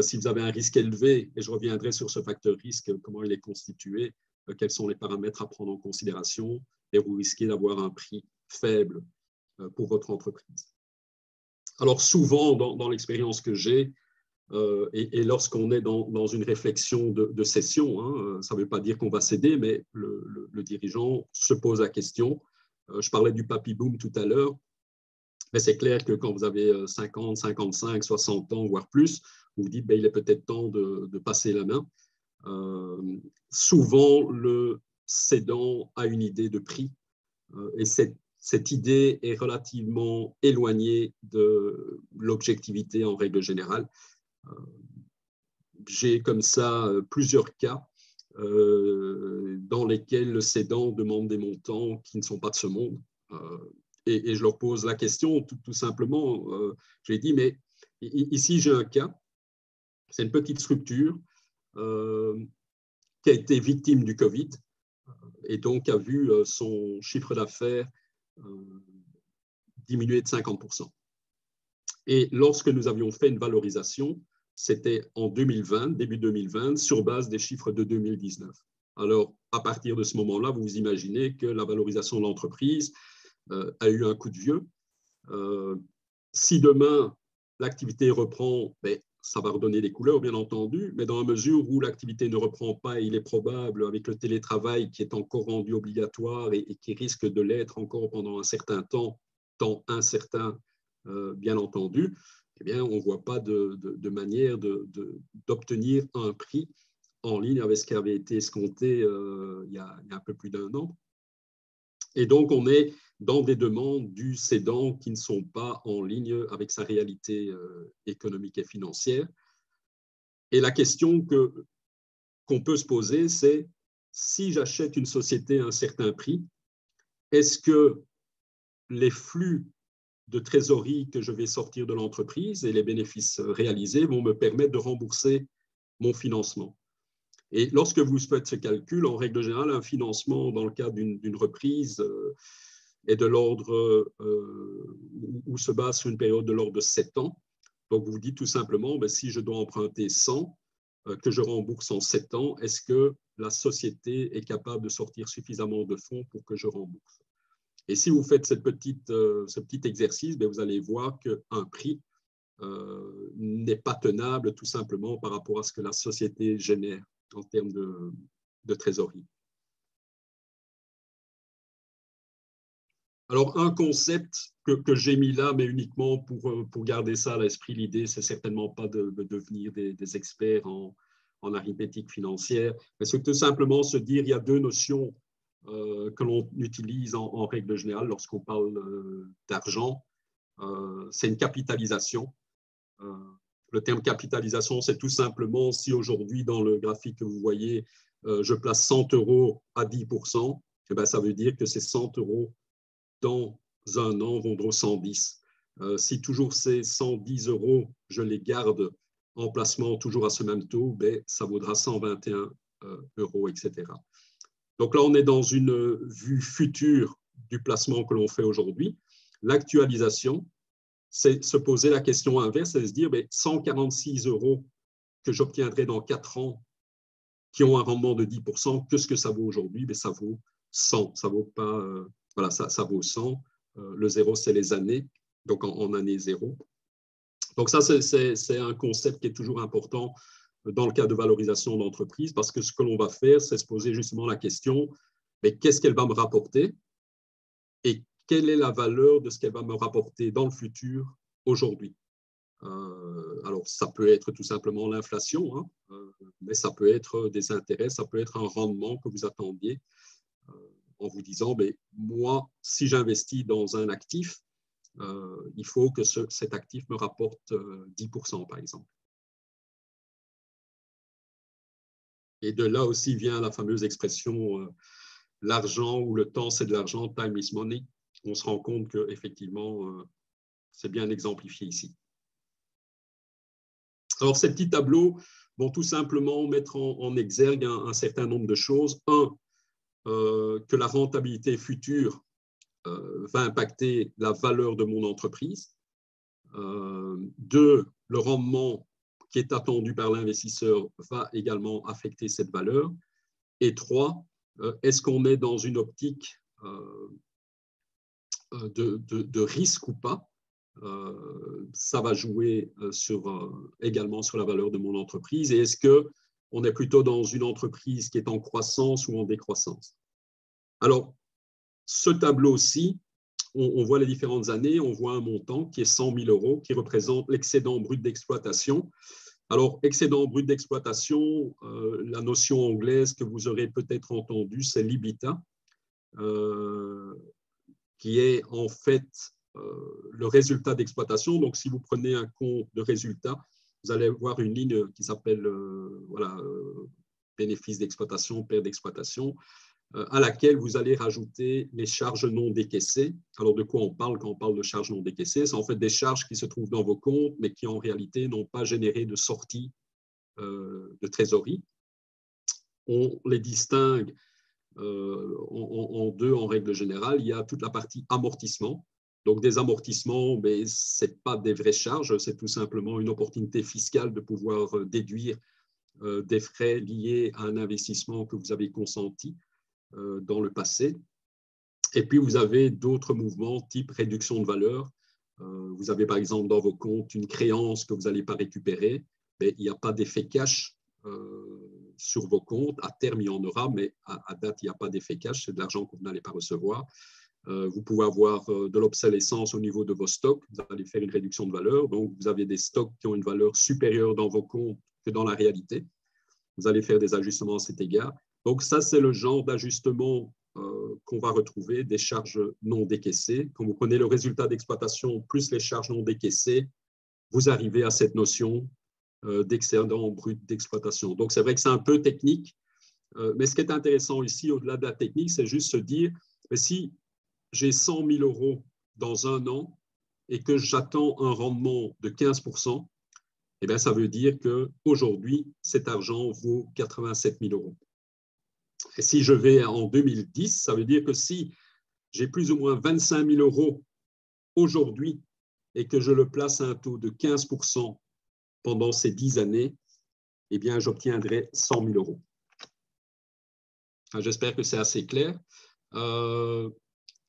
si vous avez un risque élevé, et je reviendrai sur ce facteur risque, comment il est constitué, quels sont les paramètres à prendre en considération, et vous risquez d'avoir un prix faible pour votre entreprise. Alors, souvent, dans l'expérience que j'ai, et lorsqu'on est dans une réflexion de cession, ça ne veut pas dire qu'on va céder, mais le dirigeant se pose la question. Je parlais du papy boom tout à l'heure, mais c'est clair que quand vous avez 50, 55, 60 ans, voire plus, vous vous dites il est peut-être temps de passer la main. Souvent, le cédant a une idée de prix et cette idée est relativement éloignée de l'objectivité en règle générale. J'ai comme ça plusieurs cas dans lesquels le cédant demande des montants qui ne sont pas de ce monde. Et je leur pose la question tout simplement. J'ai dit, mais ici j'ai un cas, c'est une petite structure qui a été victime du Covid et donc a vu son chiffre d'affaires diminuer de 50%. Et lorsque nous avions fait une valorisation, c'était en 2020, début 2020, sur base des chiffres de 2019. Alors, à partir de ce moment-là, vous vous imaginez que la valorisation de l'entreprise a eu un coup de vieux. Si demain, l'activité reprend, ça va redonner des couleurs, bien entendu, mais dans la mesure où l'activité ne reprend pas, et il est probable, avec le télétravail qui est encore rendu obligatoire et qui risque de l'être encore pendant un certain temps incertain, bien entendu, eh bien, on ne voit pas de manière d'obtenir un prix en ligne avec ce qui avait été escompté il y a un peu plus d'un an. Et donc, on est dans des demandes du cédant qui ne sont pas en ligne avec sa réalité économique et financière. Et la question qu'on peut se poser, c'est si j'achète une société à un certain prix, est-ce que les flux de trésorerie que je vais sortir de l'entreprise et les bénéfices réalisés vont me permettre de rembourser mon financement? Et lorsque vous faites ce calcul, en règle générale, un financement dans le cadre d'une reprise est de l'ordre où se base sur une période de l'ordre de 7 ans. Donc, vous vous dites tout simplement, si je dois emprunter 100, que je rembourse en 7 ans, est-ce que la société est capable de sortir suffisamment de fonds pour que je rembourse? Et si vous faites ce petit exercice, vous allez voir qu'un prix n'est pas tenable tout simplement par rapport à ce que la société génère en termes de trésorerie. Alors, un concept que j'ai mis là, mais uniquement pour garder ça à l'esprit, l'idée, c'est certainement pas de devenir des experts en arithmétique financière, mais c'est tout simplement se dire il y a deux notions que l'on utilise en règle générale lorsqu'on parle d'argent, c'est une capitalisation. Le terme capitalisation, c'est tout simplement si aujourd'hui, dans le graphique que vous voyez, je place 100 € à 10%, eh bien, ça veut dire que ces 100 € dans un an vaudront 110. Si toujours ces 110 €, je les garde en placement toujours à ce même taux, ben, ça vaudra 121 €, etc. Donc là, on est dans une vue future du placement que l'on fait aujourd'hui. L'actualisation, c'est se poser la question inverse, c'est se dire ben, 146 € que j'obtiendrai dans 4 ans, qui ont un rendement de 10%, qu'est-ce que ça vaut aujourd'hui? Ben, ça vaut 100, ça vaut pas, voilà, ça vaut 100. Le zéro, c'est les années, donc en année zéro. Donc ça, c'est un concept qui est toujours important dans le cas de valorisation d'entreprise, parce que ce que l'on va faire, c'est se poser justement la question, mais qu'est-ce qu'elle va me rapporter et quelle est la valeur de ce qu'elle va me rapporter dans le futur aujourd'hui. Alors, ça peut être tout simplement l'inflation, hein, mais ça peut être des intérêts, ça peut être un rendement que vous attendiez en vous disant, mais moi, si j'investis dans un actif, il faut que cet actif me rapporte 10%, par exemple. Et de là aussi vient la fameuse expression l'argent ou le temps, c'est de l'argent, time is money. On se rend compte qu'effectivement, c'est bien exemplifié ici. Alors, ces petits tableaux vont tout simplement mettre en exergue un certain nombre de choses. Un, que la rentabilité future va impacter la valeur de mon entreprise. Deux, le rendement qui est attendu par l'investisseur va également affecter cette valeur. Et trois, est-ce qu'on est dans une optique de risque ou pas? Ça va jouer également sur la valeur de mon entreprise. Et est-ce qu'on est plutôt dans une entreprise qui est en croissance ou en décroissance? Alors, ce tableau-ci, on voit les différentes années, on voit un montant qui est 100 000 €, qui représente l'excédent brut d'exploitation. Alors, excédent brut d'exploitation, la notion anglaise que vous aurez peut-être entendue, c'est l'EBITDA, qui est en fait le résultat d'exploitation. Donc, si vous prenez un compte de résultat, vous allez voir une ligne qui s'appelle bénéfice d'exploitation, perte d'exploitation, à laquelle vous allez rajouter les charges non décaissées. Alors, de quoi on parle quand on parle de charges non décaissées? C'est en fait des charges qui se trouvent dans vos comptes, mais qui en réalité n'ont pas généré de sortie de trésorerie. On les distingue en deux en règle générale. Il y a toute la partie amortissement. Donc, des amortissements, ce n'est pas des vraies charges, c'est tout simplement une opportunité fiscale de pouvoir déduire des frais liés à un investissement que vous avez consenti dans le passé. Et puis, vous avez d'autres mouvements type réduction de valeur. Vous avez par exemple dans vos comptes une créance que vous n'allez pas récupérer, mais il n'y a pas d'effet cash sur vos comptes. À terme, il y en aura, mais à date, il n'y a pas d'effet cash. C'est de l'argent que vous n'allez pas recevoir. Vous pouvez avoir de l'obsolescence au niveau de vos stocks. Vous allez faire une réduction de valeur. Donc, vous avez des stocks qui ont une valeur supérieure dans vos comptes que dans la réalité. Vous allez faire des ajustements à cet égard. Donc, ça, c'est le genre d'ajustement qu'on va retrouver, des charges non décaissées. Quand vous prenez le résultat d'exploitation plus les charges non décaissées, vous arrivez à cette notion d'excédent brut d'exploitation. Donc, c'est vrai que c'est un peu technique, mais ce qui est intéressant ici, au-delà de la technique, c'est juste se dire, si j'ai 100 000 € dans un an et que j'attends un rendement de 15%, eh bien, ça veut dire qu'aujourd'hui, cet argent vaut 87 000 €. Et si je vais en 2010, ça veut dire que si j'ai plus ou moins 25 000 € aujourd'hui et que je le place à un taux de 15% pendant ces 10 années, eh bien, j'obtiendrai 100 000 €. J'espère que c'est assez clair.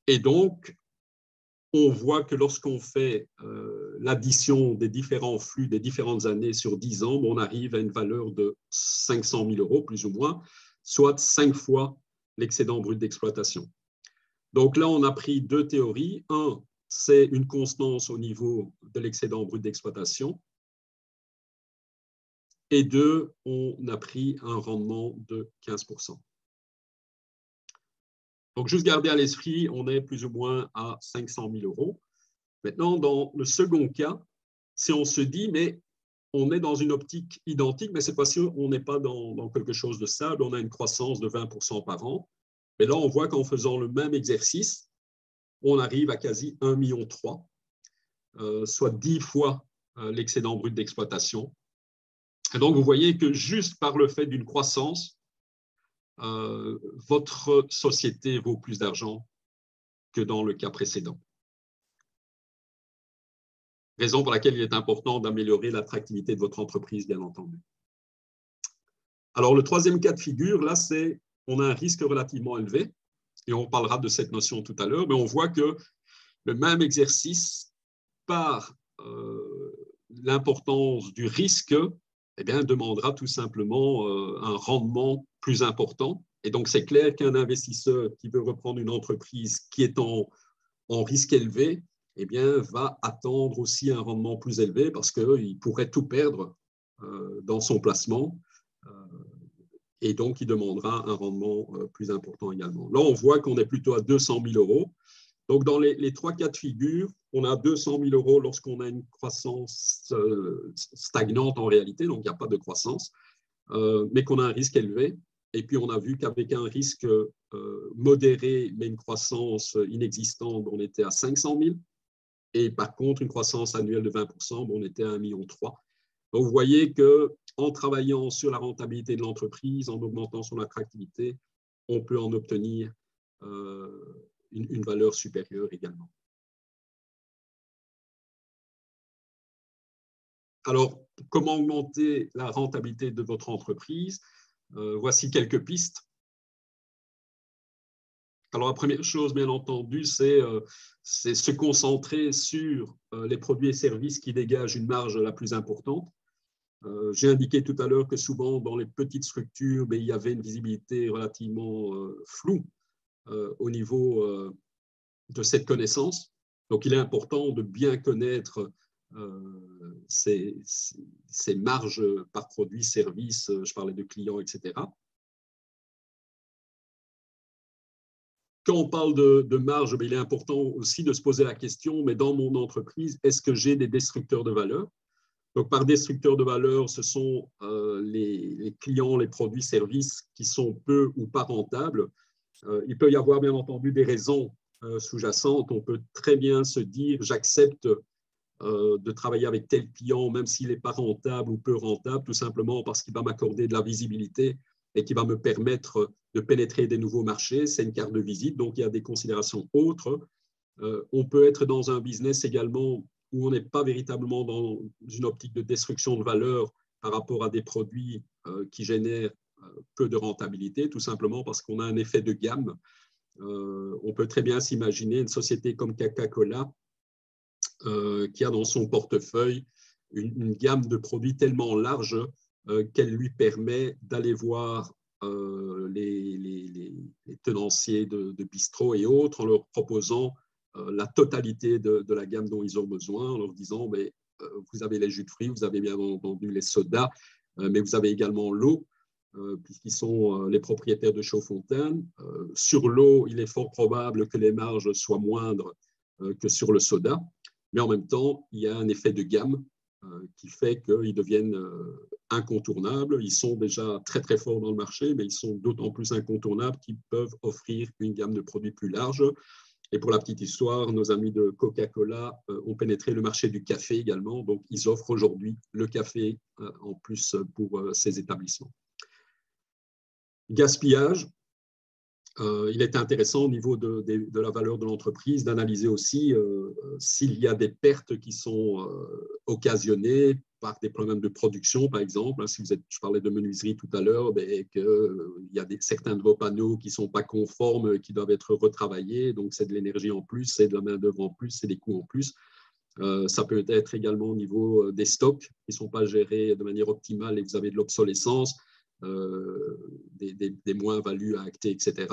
Et donc, on voit que lorsqu'on fait l'addition des différents flux des différentes années sur 10 ans, on arrive à une valeur de 500 000 € plus ou moins, soit 5 fois l'excédent brut d'exploitation. Donc là, on a pris deux théories. Un, c'est une constance au niveau de l'excédent brut d'exploitation. Et deux, on a pris un rendement de 15%. Donc, juste garder à l'esprit, on est plus ou moins à 500 000 euros. Maintenant, dans le second cas, si on se dit, mais on est dans une optique identique, mais cette fois-ci, on n'est pas dans quelque chose de stable, on a une croissance de 20% par an. Mais là, on voit qu'en faisant le même exercice, on arrive à quasi 1,3 million, soit 10 fois l'excédent brut d'exploitation. Et donc, vous voyez que juste par le fait d'une croissance, votre société vaut plus d'argent que dans le cas précédent. Raison pour laquelle il est important d'améliorer l'attractivité de votre entreprise, bien entendu. Alors, le troisième cas de figure, là, c'est on a un risque relativement élevé, et on parlera de cette notion tout à l'heure, mais on voit que le même exercice, par l'importance du risque, eh bien, demandera tout simplement un rendement plus important. Et donc, c'est clair qu'un investisseur qui veut reprendre une entreprise qui est en risque élevé, eh bien, va attendre aussi un rendement plus élevé parce qu'il pourrait tout perdre dans son placement. Et donc, il demandera un rendement plus important également. Là, on voit qu'on est plutôt à 200 000 euros. Donc, dans les trois cas de figure, on a 200 000 euros lorsqu'on a une croissance stagnante en réalité, donc il n'y a pas de croissance, mais qu'on a un risque élevé. Et puis, on a vu qu'avec un risque modéré, mais une croissance inexistante, on était à 500 000. Et par contre, une croissance annuelle de 20%, on était à 1,3 million. Donc, vous voyez qu'en travaillant sur la rentabilité de l'entreprise, en augmentant son attractivité, on peut en obtenir une valeur supérieure également. Alors, comment augmenter la rentabilité de votre entreprise? Voici quelques pistes. Alors, la première chose, bien entendu, c'est se concentrer sur les produits et services qui dégagent une marge la plus importante. J'ai indiqué tout à l'heure que souvent, dans les petites structures, il y avait une visibilité relativement floue au niveau de cette connaissance. Donc, il est important de bien connaître ces marges par produit, service, je parlais de clients, etc. Quand on parle de marge, il est important aussi de se poser la question, mais dans mon entreprise, est-ce que j'ai des destructeurs de valeur? Donc, par destructeurs de valeur, ce sont les clients, les produits, services qui sont peu ou pas rentables. Il peut y avoir, bien entendu, des raisons sous-jacentes. On peut très bien se dire, j'accepte de travailler avec tel client, même s'il n'est pas rentable ou peu rentable, tout simplement parce qu'il va m'accorder de la visibilité et qui va me permettre de pénétrer des nouveaux marchés. C'est une carte de visite, donc il y a des considérations autres. On peut être dans un business également où on n'est pas véritablement dans une optique de destruction de valeur par rapport à des produits qui génèrent peu de rentabilité, tout simplement parce qu'on a un effet de gamme. On peut très bien s'imaginer une société comme Coca-Cola qui a dans son portefeuille une gamme de produits tellement large qu'elle lui permet d'aller voir les tenanciers de bistrot et autres en leur proposant la totalité de la gamme dont ils ont besoin, en leur disant mais, vous avez les jus de fruits, vous avez bien entendu les sodas, mais vous avez également l'eau, puisqu'ils sont les propriétaires de Chaudfontaine. Sur l'eau, il est fort probable que les marges soient moindres que sur le soda, mais en même temps, il y a un effet de gamme qui fait qu'ils deviennent incontournables. Ils sont déjà très très forts dans le marché, mais ils sont d'autant plus incontournables qu'ils peuvent offrir une gamme de produits plus large. Et pour la petite histoire, nos amis de Coca-Cola ont pénétré le marché du café également, donc ils offrent aujourd'hui le café en plus pour ces établissements. Gaspillage. Il est intéressant au niveau de la valeur de l'entreprise d'analyser aussi s'il y a des pertes qui sont occasionnées par des problèmes de production, par exemple. Si je parlais de menuiserie tout à l'heure, qu'il y a certains de vos panneaux qui ne sont pas conformes, qui doivent être retravaillés. Donc, c'est de l'énergie en plus, c'est de la main-d'œuvre en plus, c'est des coûts en plus. Ça peut être également au niveau des stocks qui ne sont pas gérés de manière optimale et vous avez de l'obsolescence. Des moins-values à acter, etc.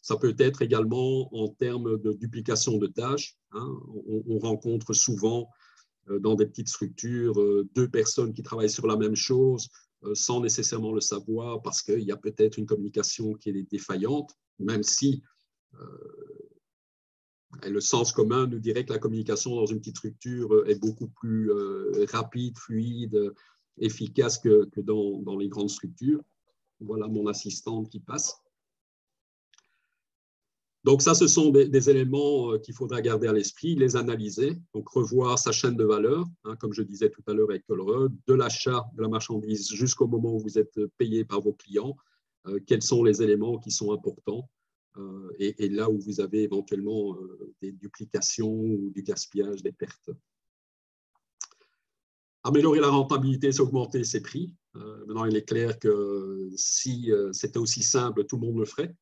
Ça peut être également en termes de duplication de tâches. On rencontre souvent dans des petites structures deux personnes qui travaillent sur la même chose sans nécessairement le savoir parce qu'il y a peut-être une communication qui est défaillante, même si Et le sens commun nous dirait que la communication dans une petite structure est beaucoup plus rapide, fluide, efficace que dans les grandes structures. Voilà mon assistante qui passe. Donc ça, ce sont des éléments qu'il faudra garder à l'esprit, les analyser, donc revoir sa chaîne de valeur, comme je disais tout à l'heure avec Colruyt, de l'achat de la marchandise jusqu'au moment où vous êtes payé par vos clients, quels sont les éléments qui sont importants, et là où vous avez éventuellement des duplications ou du gaspillage, des pertes. Améliorer la rentabilité, c'est augmenter ses prix. Maintenant, il est clair que si c'était aussi simple, tout le monde le ferait.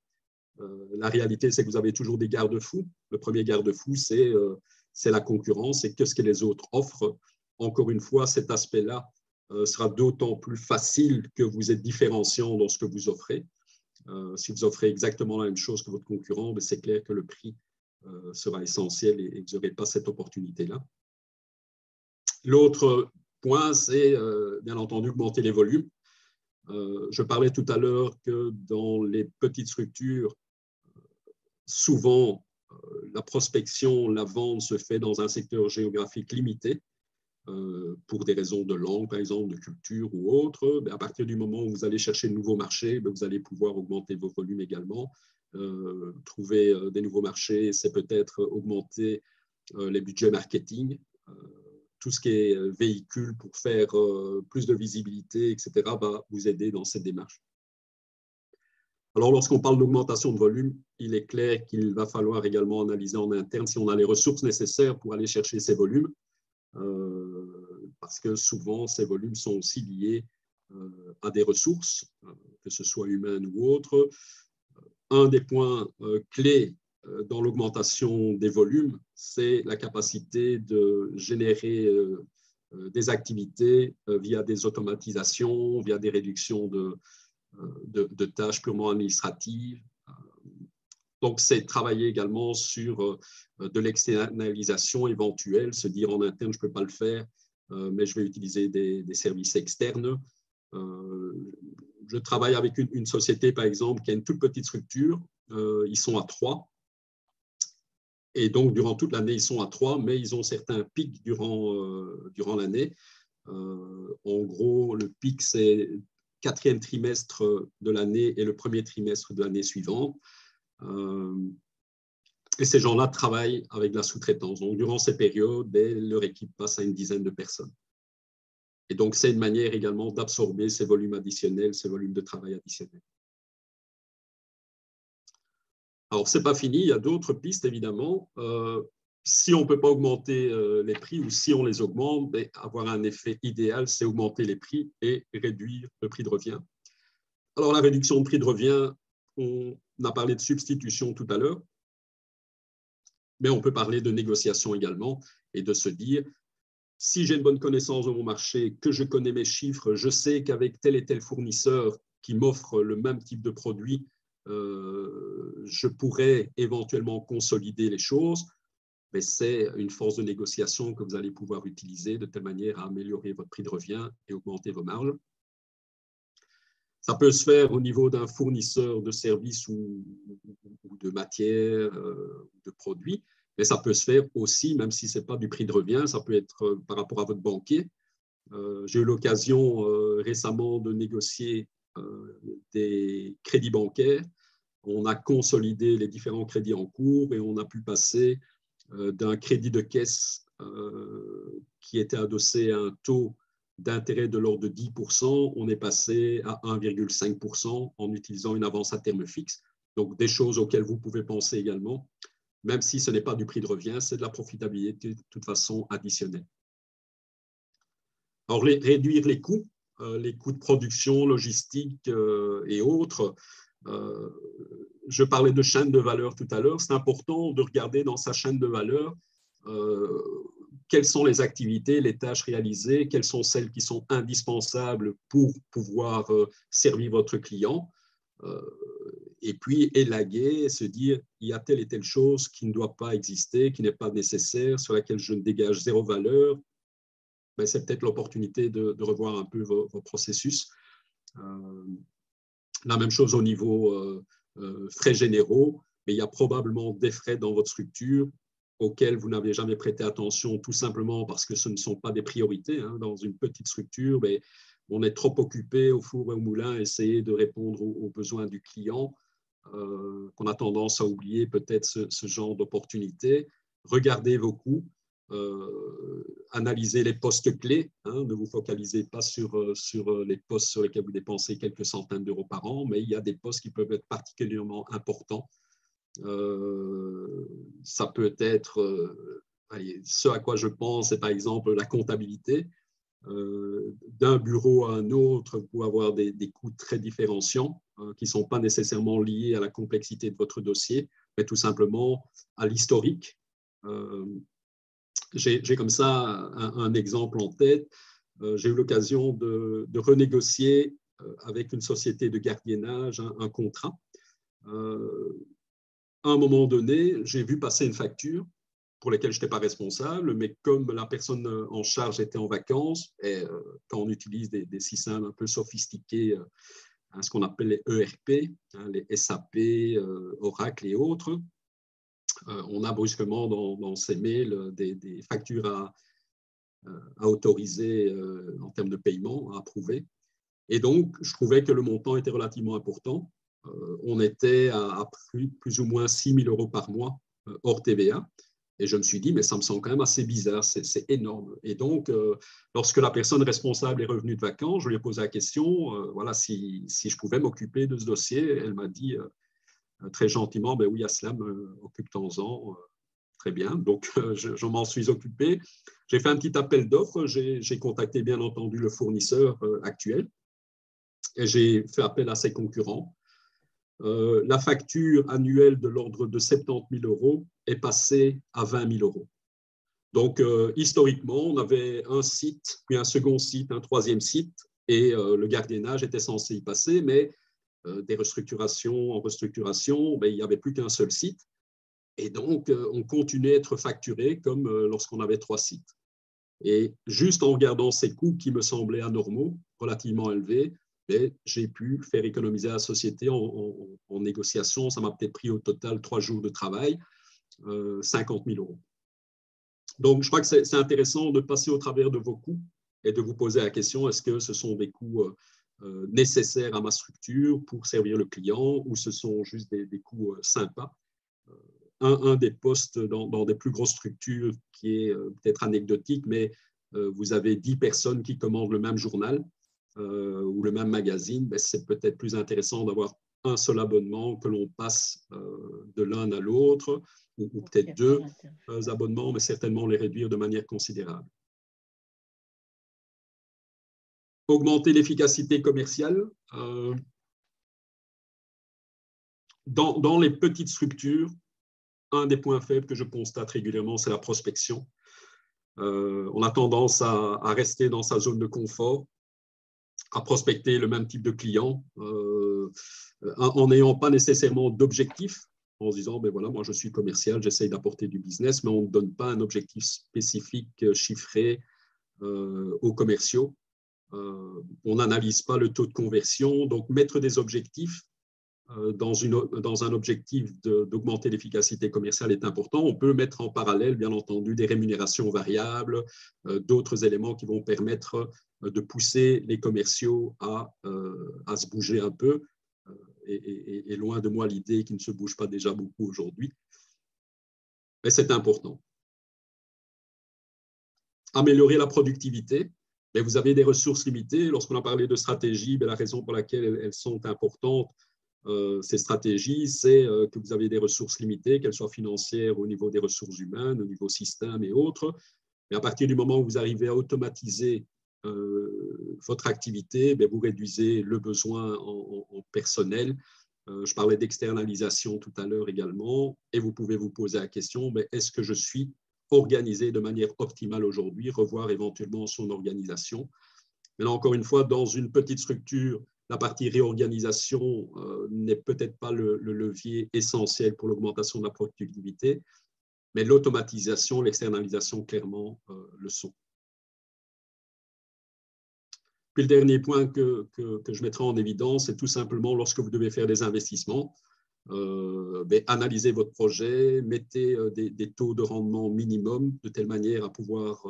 La réalité, c'est que vous avez toujours des garde-fous. Le premier garde-fou, c'est la concurrence et qu'est-ce que les autres offrent. Encore une fois, cet aspect-là sera d'autant plus facile que vous êtes différenciant dans ce que vous offrez. Si vous offrez exactement la même chose que votre concurrent, c'est clair que le prix sera essentiel et vous n'aurez pas cette opportunité-là. L'autre point, c'est bien entendu augmenter les volumes. Je parlais tout à l'heure que dans les petites structures, souvent, la prospection, la vente se fait dans un secteur géographique limité pour des raisons de langue, par exemple, de culture ou autre. À partir du moment où vous allez chercher de nouveaux marchés, vous allez pouvoir augmenter vos volumes également. Trouver des nouveaux marchés, c'est peut-être augmenter les budgets marketing, tout ce qui est véhicule pour faire plus de visibilité, etc., va vous aider dans cette démarche. Alors, lorsqu'on parle d'augmentation de volume, il est clair qu'il va falloir également analyser en interne si on a les ressources nécessaires pour aller chercher ces volumes, parce que souvent, ces volumes sont aussi liés à des ressources, que ce soit humaines ou autres. Un des points clés dans l'augmentation des volumes, c'est la capacité de générer des activités via des automatisations, via des réductions de tâches purement administratives. Donc, c'est travailler également sur de l'externalisation éventuelle, se dire en interne, je ne peux pas le faire, mais je vais utiliser des services externes. Je travaille avec une société, par exemple, qui a une toute petite structure. Ils sont à 3. Et donc, durant toute l'année, ils sont à 3, mais ils ont certains pics durant l'année. En gros, le pic, c'est le 4e trimestre de l'année et le 1er trimestre de l'année suivante. Et ces gens-là travaillent avec de la sous-traitance. Donc, durant ces périodes, leur équipe passe à une dizaine de personnes. Et donc, c'est une manière également d'absorber ces volumes additionnels, ces volumes de travail additionnels. Alors, ce n'est pas fini, il y a d'autres pistes, évidemment. Si on ne peut pas augmenter les prix ou si on les augmente, avoir un effet idéal, c'est augmenter les prix et réduire le prix de revient. Alors, la réduction de prix de revient, on a parlé de substitution tout à l'heure, mais on peut parler de négociation également et de se dire, si j'ai une bonne connaissance de mon marché, que je connais mes chiffres, je sais qu'avec tel et tel fournisseur qui m'offre le même type de produit, je pourrais éventuellement consolider les choses, mais c'est une force de négociation que vous allez pouvoir utiliser de telle manière à améliorer votre prix de revient et augmenter vos marges. Ça peut se faire au niveau d'un fournisseur de services ou de matières, de produits, mais ça peut se faire aussi, même si ce n'est pas du prix de revient, ça peut être par rapport à votre banquier. J'ai eu l'occasion récemment de négocier des crédits bancaires. On a consolidé les différents crédits en cours et on a pu passer d'un crédit de caisse qui était adossé à un taux d'intérêt de l'ordre de 10%, on est passé à 1,5% en utilisant une avance à terme fixe. Donc, des choses auxquelles vous pouvez penser également, même si ce n'est pas du prix de revient, c'est de la profitabilité de toute façon additionnelle. Alors, réduire les coûts de production, logistique et autres. Je parlais de chaîne de valeur tout à l'heure. C'est important de regarder dans sa chaîne de valeur quelles sont les activités, les tâches réalisées, quelles sont celles qui sont indispensables pour pouvoir servir votre client. Et puis élaguer, se dire, il y a telle et telle chose qui ne doit pas exister, qui n'est pas nécessaire, sur laquelle je ne dégage zéro valeur. Ben, c'est peut-être l'opportunité de revoir un peu vos processus. La même chose au niveau frais généraux. mais il y a probablement des frais dans votre structure auxquels vous n'avez jamais prêté attention, tout simplement parce que ce ne sont pas des priorités. Hein. Dans une petite structure, mais on est trop occupé au four et au moulin à essayer de répondre aux besoins du client, qu'on a tendance à oublier peut-être ce genre d'opportunité. Regardez vos coûts, analysez les postes clés, hein, ne vous focalisez pas sur les postes sur lesquels vous dépensez quelques centaines d'euros par an, mais il y a des postes qui peuvent être particulièrement importants. Ça peut être, allez, ce à quoi je pense, c'est par exemple la comptabilité. D'un bureau à un autre, vous pouvez avoir des coûts très différenciants qui ne sont pas nécessairement liés à la complexité de votre dossier, mais tout simplement à l'historique. J'ai comme ça un exemple en tête. J'ai eu l'occasion de renégocier avec une société de gardiennage un contrat. À un moment donné, j'ai vu passer une facture pour laquelle je n'étais pas responsable, mais comme la personne en charge était en vacances, et quand on utilise des systèmes un peu sophistiqués, ce qu'on appelle les ERP, hein, les SAP, Oracle et autres, on a brusquement dans ces mails des factures à autoriser en termes de paiement, à approuver. Et donc, je trouvais que le montant était relativement important. On était à plus ou moins 6 000 euros par mois hors TVA. Et je me suis dit, mais ça me semble quand même assez bizarre, c'est énorme. Et donc, lorsque la personne responsable est revenue de vacances, je lui ai posé la question, voilà, si je pouvais m'occuper de ce dossier. Elle m'a dit très gentiment, ben oui, Aslam, occupe-t'en-en. Très bien, donc je m'en suis occupé. J'ai fait un petit appel d'offres, j'ai contacté bien entendu le fournisseur actuel et j'ai fait appel à ses concurrents. La facture annuelle de l'ordre de 70 000 euros est passée à 20 000 euros. Donc, historiquement, on avait un site, puis un second site, un troisième site, et le gardiennage était censé y passer, mais des restructurations en restructuration, ben, il n'y avait plus qu'un seul site. Et donc, on continuait à être facturé comme lorsqu'on avait 3 sites. Et juste en regardant ces coûts qui me semblaient anormaux, relativement élevés, j'ai pu faire économiser à la société en négociation. Ça m'a peut-être pris au total 3 jours de travail, 50 000 euros. Donc, je crois que c'est intéressant de passer au travers de vos coûts et de vous poser la question, est-ce que ce sont des coûts nécessaires à ma structure pour servir le client ou ce sont juste des coûts sympas? Un des postes dans des plus grosses structures qui est peut-être anecdotique, mais vous avez 10 personnes qui commandent le même journal ou le même magazine, c'est peut-être plus intéressant d'avoir un seul abonnement que l'on passe de l'un à l'autre, ou peut-être 2 abonnements, mais certainement les réduire de manière considérable. Augmenter l'efficacité commerciale. Dans les petites structures, un des points faibles que je constate régulièrement, c'est la prospection. On a tendance à rester dans sa zone de confort, à prospecter le même type de client, en n'ayant pas nécessairement d'objectif, en se disant, ben voilà, moi je suis commercial, j'essaye d'apporter du business, mais on ne donne pas un objectif spécifique, chiffré aux commerciaux. On n'analyse pas le taux de conversion, donc mettre des objectifs dans un objectif d'augmenter l'efficacité commerciale est important. On peut mettre en parallèle, bien entendu, des rémunérations variables, d'autres éléments qui vont permettre de pousser les commerciaux à se bouger un peu. Et loin de moi l'idée qu'ils ne se bougent pas déjà beaucoup aujourd'hui. Mais c'est important. Améliorer la productivité. Mais vous avez des ressources limitées. Lorsqu'on a parlé de stratégie, la raison pour laquelle elles sont importantes, ces stratégies, c'est que vous avez des ressources limitées, qu'elles soient financières au niveau des ressources humaines, au niveau système et autres. Mais à partir du moment où vous arrivez à automatiser votre activité, vous réduisez le besoin en personnel. Je parlais d'externalisation tout à l'heure également, et vous pouvez vous poser la question, est-ce que je suis organisé de manière optimale aujourd'hui, revoir éventuellement son organisation. Mais là, encore une fois, dans une petite structure, la partie réorganisation n'est peut-être pas le levier essentiel pour l'augmentation de la productivité, mais l'automatisation, l'externalisation, clairement, le sont. Puis le dernier point que je mettrai en évidence, c'est tout simplement lorsque vous devez faire des investissements, analysez votre projet, mettez des taux de rendement minimum de telle manière à pouvoir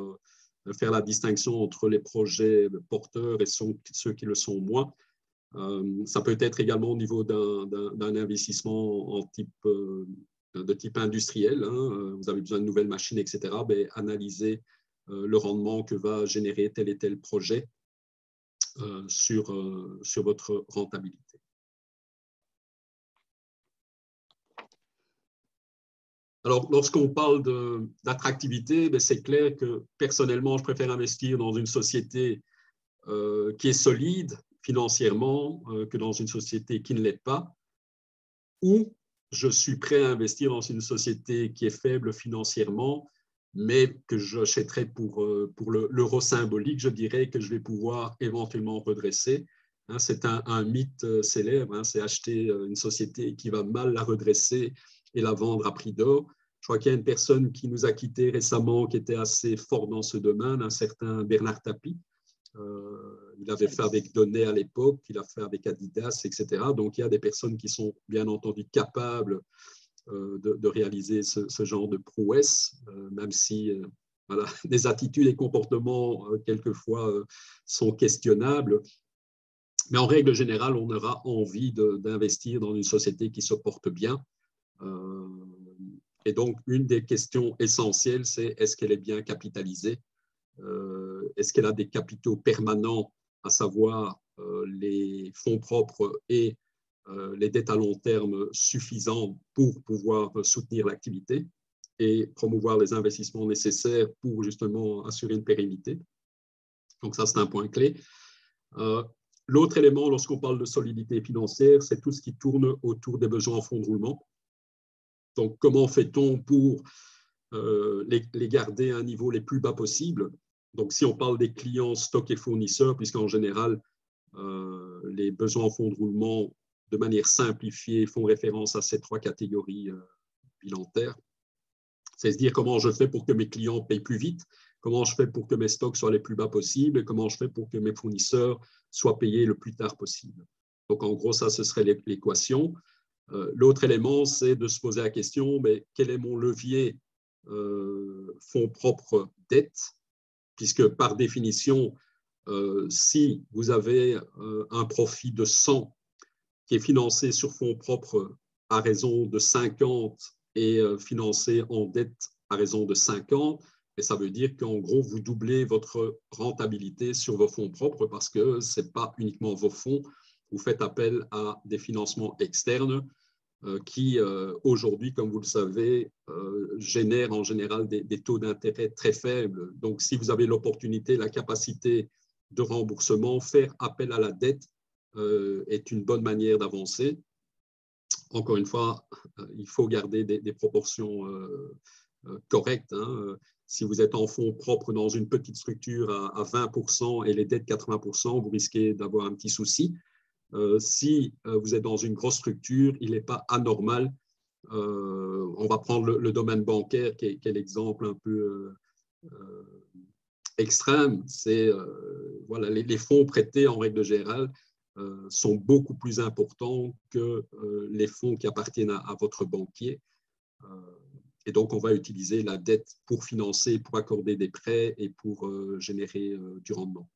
faire la distinction entre les projets porteurs et ceux qui le sont moins. Ça peut être également au niveau d'un investissement de type industriel. Hein. Vous avez besoin de nouvelles machines, etc. Analysez le rendement que va générer tel et tel projet sur votre rentabilité. Alors, lorsqu'on parle d'attractivité, c'est clair que personnellement, je préfère investir dans une société qui est solide financièrement que dans une société qui ne l'est pas, ou je suis prêt à investir dans une société qui est faible financièrement, mais que j'achèterai pour l'euro symbolique, je dirais que je vais pouvoir éventuellement redresser. C'est un mythe célèbre, c'est acheter une société qui va mal la redresser et la vendre à prix d'or. Je crois qu'il y a une personne qui nous a quittés récemment qui était assez fort dans ce domaine, un certain Bernard Tapie. Il avait fait avec Donnet à l'époque, il a fait avec Adidas, etc. Donc, il y a des personnes qui sont bien entendu capables de réaliser ce genre de prouesse, même si voilà, des attitudes et comportements quelquefois sont questionnables. Mais en règle générale, on aura envie d'investir dans une société qui se porte bien. Et donc, une des questions essentielles, c'est est-ce qu'elle est bien capitalisée? Est-ce qu'elle a des capitaux permanents, à savoir les fonds propres et les dettes à long terme suffisants pour pouvoir soutenir l'activité et promouvoir les investissements nécessaires pour justement assurer une pérennité. Donc ça, c'est un point clé. L'autre élément, lorsqu'on parle de solidité financière, c'est tout ce qui tourne autour des besoins en fonds de roulement. Donc, comment fait-on pour les garder à un niveau les plus bas possible? Donc, si on parle des clients, stock et fournisseurs, puisqu'en général, les besoins en fonds de roulement, de manière simplifiée, font référence à ces trois catégories bilantaires. C'est se dire comment je fais pour que mes clients payent plus vite, comment je fais pour que mes stocks soient les plus bas possibles, et comment je fais pour que mes fournisseurs soient payés le plus tard possible. Donc, en gros, ça, ce serait l'équation. L'autre élément, c'est de se poser la question, mais quel est mon levier fonds propres dette, puisque par définition, si vous avez un profit de 100 qui est financé sur fonds propres à raison de 50 et financé en dette à raison de 50, et ça veut dire qu'en gros, vous doublez votre rentabilité sur vos fonds propres parce que ce n'est pas uniquement vos fonds, vous faites appel à des financements externes qui, aujourd'hui, comme vous le savez, génèrent en général des taux d'intérêt très faibles. Donc, si vous avez l'opportunité, la capacité de remboursement, faire appel à la dette est une bonne manière d'avancer. Encore une fois, il faut garder des proportions correctes. Si vous êtes en fonds propres dans une petite structure à 20% et les dettes 80%, vous risquez d'avoir un petit souci. Si vous êtes dans une grosse structure, il n'est pas anormal. On va prendre le domaine bancaire qui est l'exemple un peu extrême. C'est voilà, les fonds prêtés en règle générale sont beaucoup plus importants que les fonds qui appartiennent à votre banquier. Et donc, on va utiliser la dette pour financer, pour accorder des prêts et pour générer du rendement.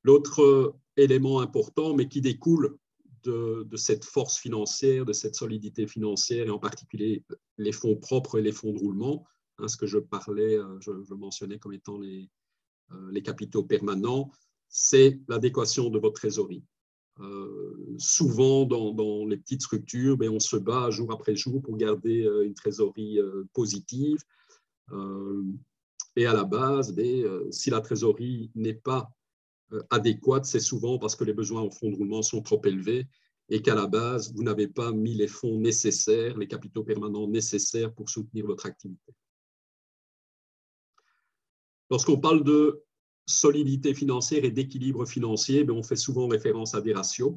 L'autre élément important, mais qui découle de cette force financière, de cette solidité financière, et en particulier les fonds propres et les fonds de roulement, ce que je parlais, je mentionnais comme étant les capitaux permanents, c'est l'adéquation de votre trésorerie. Souvent, dans les petites structures, on se bat jour après jour pour garder une trésorerie positive. Et à la base, si la trésorerie n'est pas adéquate, c'est souvent parce que les besoins en fonds de roulement sont trop élevés et qu'à la base, vous n'avez pas mis les fonds nécessaires, les capitaux permanents nécessaires pour soutenir votre activité. Lorsqu'on parle de solidité financière et d'équilibre financier, on fait souvent référence à des ratios.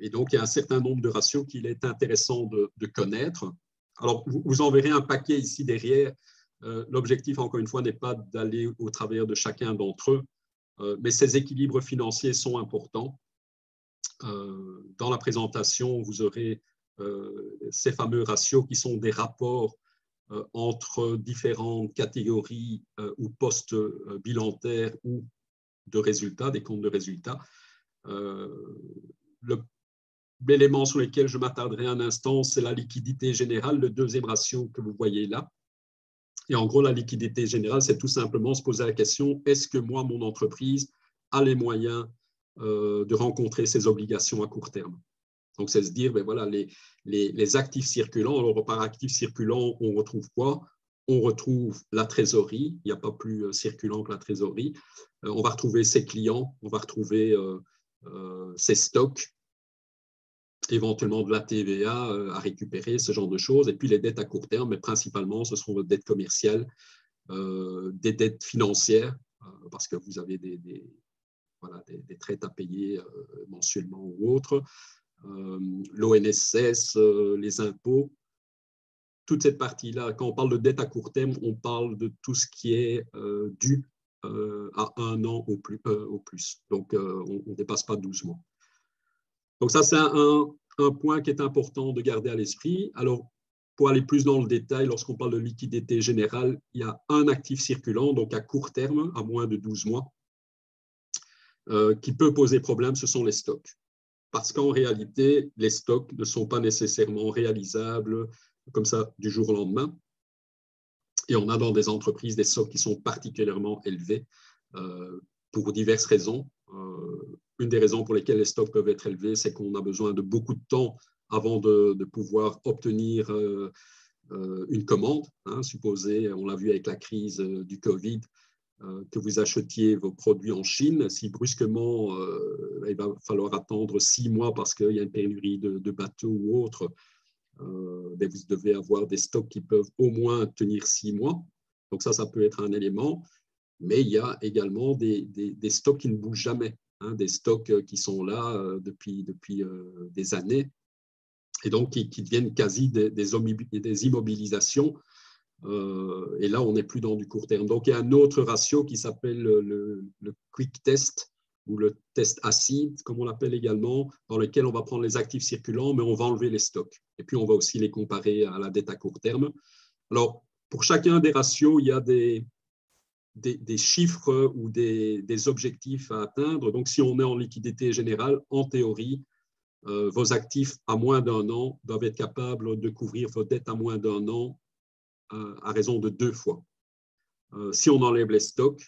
Et donc, il y a un certain nombre de ratios qu'il est intéressant de connaître. Alors, vous en verrez un paquet ici derrière. L'objectif, encore une fois, n'est pas d'aller au travers de chacun d'entre eux, mais ces équilibres financiers sont importants. Dans la présentation, vous aurez ces fameux ratios qui sont des rapports entre différentes catégories ou postes bilantaires ou de résultats, des comptes de résultats. L'élément sur lequel je m'attarderai un instant, c'est la liquidité générale, le deuxième ratio que vous voyez là. Et en gros, la liquidité générale, c'est tout simplement se poser la question, est-ce que moi, mon entreprise, a les moyens de rencontrer ses obligations à court terme? Donc, c'est se dire, ben voilà, les actifs circulants. Alors, par actifs circulants, on retrouve quoi? On retrouve la trésorerie. Il n'y a pas plus circulant que la trésorerie. On va retrouver ses clients, on va retrouver ses stocks, éventuellement de la TVA à récupérer, ce genre de choses. Et puis, les dettes à court terme, mais principalement, ce sont vos dettes commerciales, des dettes financières, parce que vous avez des traites à payer mensuellement ou autres. L'ONSS, les impôts, toute cette partie-là. Quand on parle de dette à court terme, on parle de tout ce qui est dû à 1 an au plus. Donc, on ne dépasse pas 12 mois. Donc, ça, c'est un point qui est important de garder à l'esprit. Alors, pour aller plus dans le détail, lorsqu'on parle de liquidité générale, il y a un actif circulant, donc à court terme, à moins de 12 mois, qui peut poser problème, ce sont les stocks. Parce qu'en réalité, les stocks ne sont pas nécessairement réalisables comme ça du jour au lendemain. Et on a dans des entreprises des stocks qui sont particulièrement élevés pour diverses raisons. Une des raisons pour lesquelles les stocks peuvent être élevés, c'est qu'on a besoin de beaucoup de temps avant de pouvoir obtenir une commande. Supposez, on l'a vu avec la crise du Covid, que vous achetiez vos produits en Chine, si brusquement il va falloir attendre 6 mois parce qu'il y a une pénurie de bateaux ou autre, vous devez avoir des stocks qui peuvent au moins tenir 6 mois. Donc ça peut être un élément. Mais il y a également des stocks qui ne bougent jamais, des stocks qui sont là depuis des années et donc qui deviennent quasi des immobilisations. Et là, on n'est plus dans du court terme. Donc, il y a un autre ratio qui s'appelle le quick test ou le test acide, comme on l'appelle également, dans lequel on va prendre les actifs circulants, mais on va enlever les stocks. Et puis, on va aussi les comparer à la dette à court terme. Alors, pour chacun des ratios, il y a des chiffres ou des objectifs à atteindre. Donc, si on est en liquidité générale, en théorie, vos actifs à moins d'1 an doivent être capables de couvrir vos dettes à moins d'1 an à raison de 2 fois. Si on enlève les stocks,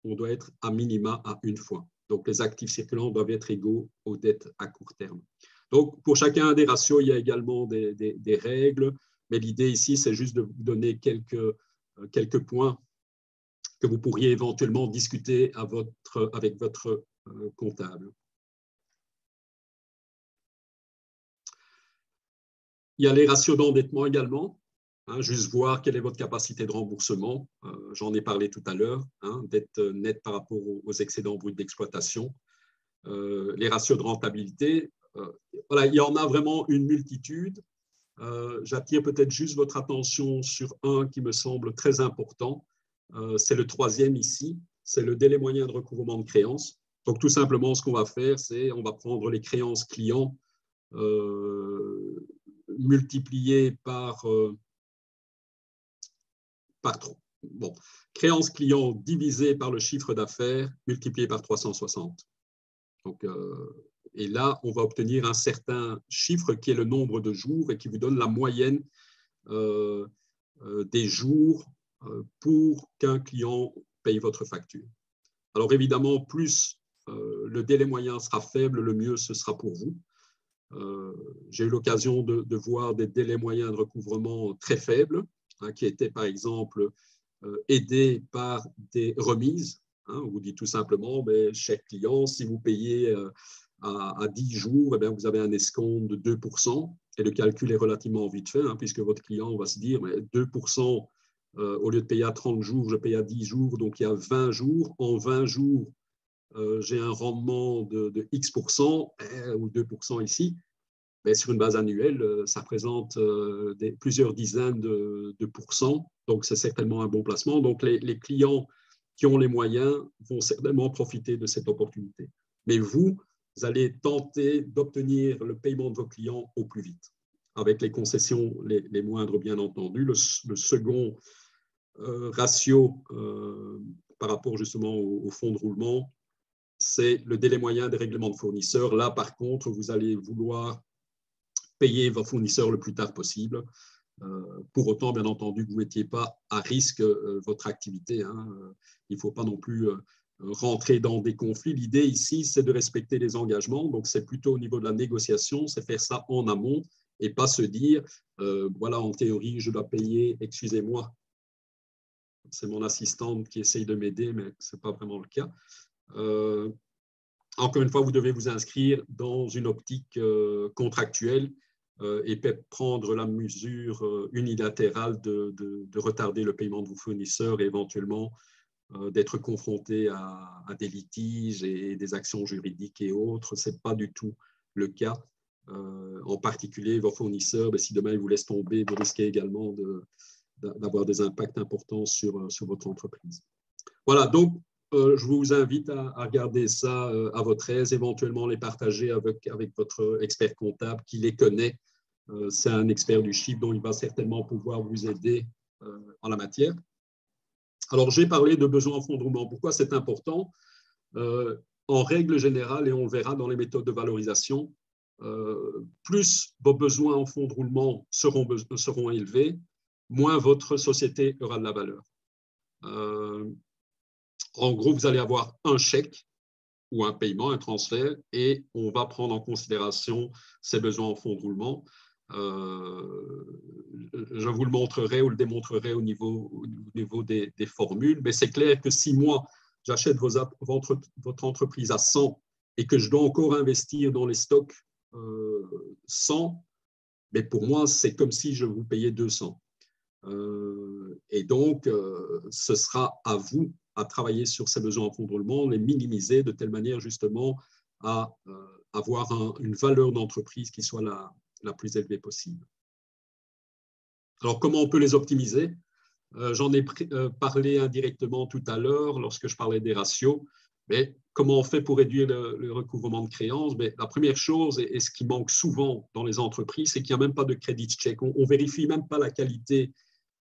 on doit être à minima à 1 fois. Donc, les actifs circulants doivent être égaux aux dettes à court terme. Donc, pour chacun des ratios, il y a également des règles, mais l'idée ici, c'est juste de vous donner quelques points que vous pourriez éventuellement discuter avec votre comptable. Il y a les ratios d'endettement également. Juste voir quelle est votre capacité de remboursement. J'en ai parlé tout à l'heure, dette nette par rapport aux excédents bruts d'exploitation. Les ratios de rentabilité, voilà, il y en a vraiment une multitude. J'attire peut-être juste votre attention sur un qui me semble très important. C'est le 3e ici, c'est le délai moyen de recouvrement de créances. Donc, tout simplement, ce qu'on va faire, c'est on va prendre les créances clients multipliées par 3. Bon, créances clients divisées par le chiffre d'affaires multiplié par 360. Donc, et là, on va obtenir un certain chiffre qui est le nombre de jours et qui vous donne la moyenne des jours pour qu'un client paye votre facture. Alors, évidemment, plus le délai moyen sera faible, le mieux ce sera pour vous. J'ai eu l'occasion de voir des délais moyens de recouvrement très faibles, qui étaient, par exemple, aidés par des remises. On vous dit tout simplement, cher client, si vous payez à 10 jours, vous avez un escompte de 2%. Et le calcul est relativement vite fait, puisque votre client va se dire, 2%, au lieu de payer à 30 jours, je paye à 10 jours, donc il y a 20 jours. En 20 jours, j'ai un rendement de X%, ou 2% ici. Mais sur une base annuelle, ça représente plusieurs dizaines de pourcents. Donc, c'est certainement un bon placement. Donc, les clients qui ont les moyens vont certainement profiter de cette opportunité. Mais vous, vous allez tenter d'obtenir le paiement de vos clients au plus vite, avec les concessions les moindres, bien entendu. Le second ratio par rapport justement au fonds de roulement, c'est le délai moyen des règlements de fournisseurs. Là, par contre, vous allez vouloir payer vos fournisseurs le plus tard possible. Pour autant, bien entendu, que vous ne mettiez pas à risque votre activité. Hein. Il ne faut pas non plus rentrer dans des conflits. L'idée ici, c'est de respecter les engagements. Donc, c'est plutôt au niveau de la négociation, c'est faire ça en amont et pas se dire, voilà, en théorie, je dois payer, excusez-moi. C'est mon assistante qui essaye de m'aider, mais ce n'est pas vraiment le cas. Encore une fois, vous devez vous inscrire dans une optique contractuelle et prendre la mesure unilatérale de retarder le paiement de vos fournisseurs et éventuellement d'être confronté à des litiges et des actions juridiques et autres. Ce n'est pas du tout le cas. En particulier, vos fournisseurs, si demain ils vous laissent tomber, vous risquez également d'avoir des impacts importants sur votre entreprise. Voilà, donc je vous invite à regarder ça à votre aise, éventuellement les partager avec votre expert comptable qui les connaît. C'est un expert du chiffre dont il va certainement pouvoir vous aider en la matière. Alors, j'ai parlé de besoins en fonds de roulement. Pourquoi c'est important? En règle générale, et on le verra dans les méthodes de valorisation, plus vos besoins en fonds de roulement seront élevés, moins votre société aura de la valeur. En gros, vous allez avoir un chèque ou un paiement, un transfert, et on va prendre en considération ces besoins en fonds de roulement. Je vous le montrerai ou le démontrerai au niveau des formules, mais c'est clair que si moi, j'achète votre entreprise à 100 et que je dois encore investir dans les stocks 100, mais pour moi, c'est comme si je vous payais 200. Et donc, ce sera à vous à travailler sur ces besoins en fonds de roulement, les minimiser de telle manière justement à avoir une valeur d'entreprise qui soit la plus élevée possible. Alors, comment on peut les optimiser? J'en ai parlé indirectement tout à l'heure lorsque je parlais des ratios. Mais comment on fait pour réduire le recouvrement de créances? Mais la première chose, et ce qui manque souvent dans les entreprises, c'est qu'il n'y a même pas de credit check. On ne vérifie même pas la qualité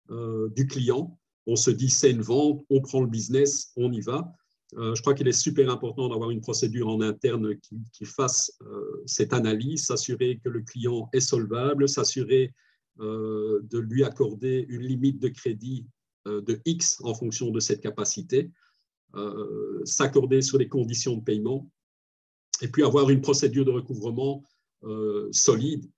du client. On se dit, c'est une vente, on prend le business, on y va. Je crois qu'il est super important d'avoir une procédure en interne qui fasse cette analyse, s'assurer que le client est solvable, s'assurer de lui accorder une limite de crédit de X en fonction de cette capacité, s'accorder sur les conditions de paiement et puis avoir une procédure de recouvrement solide.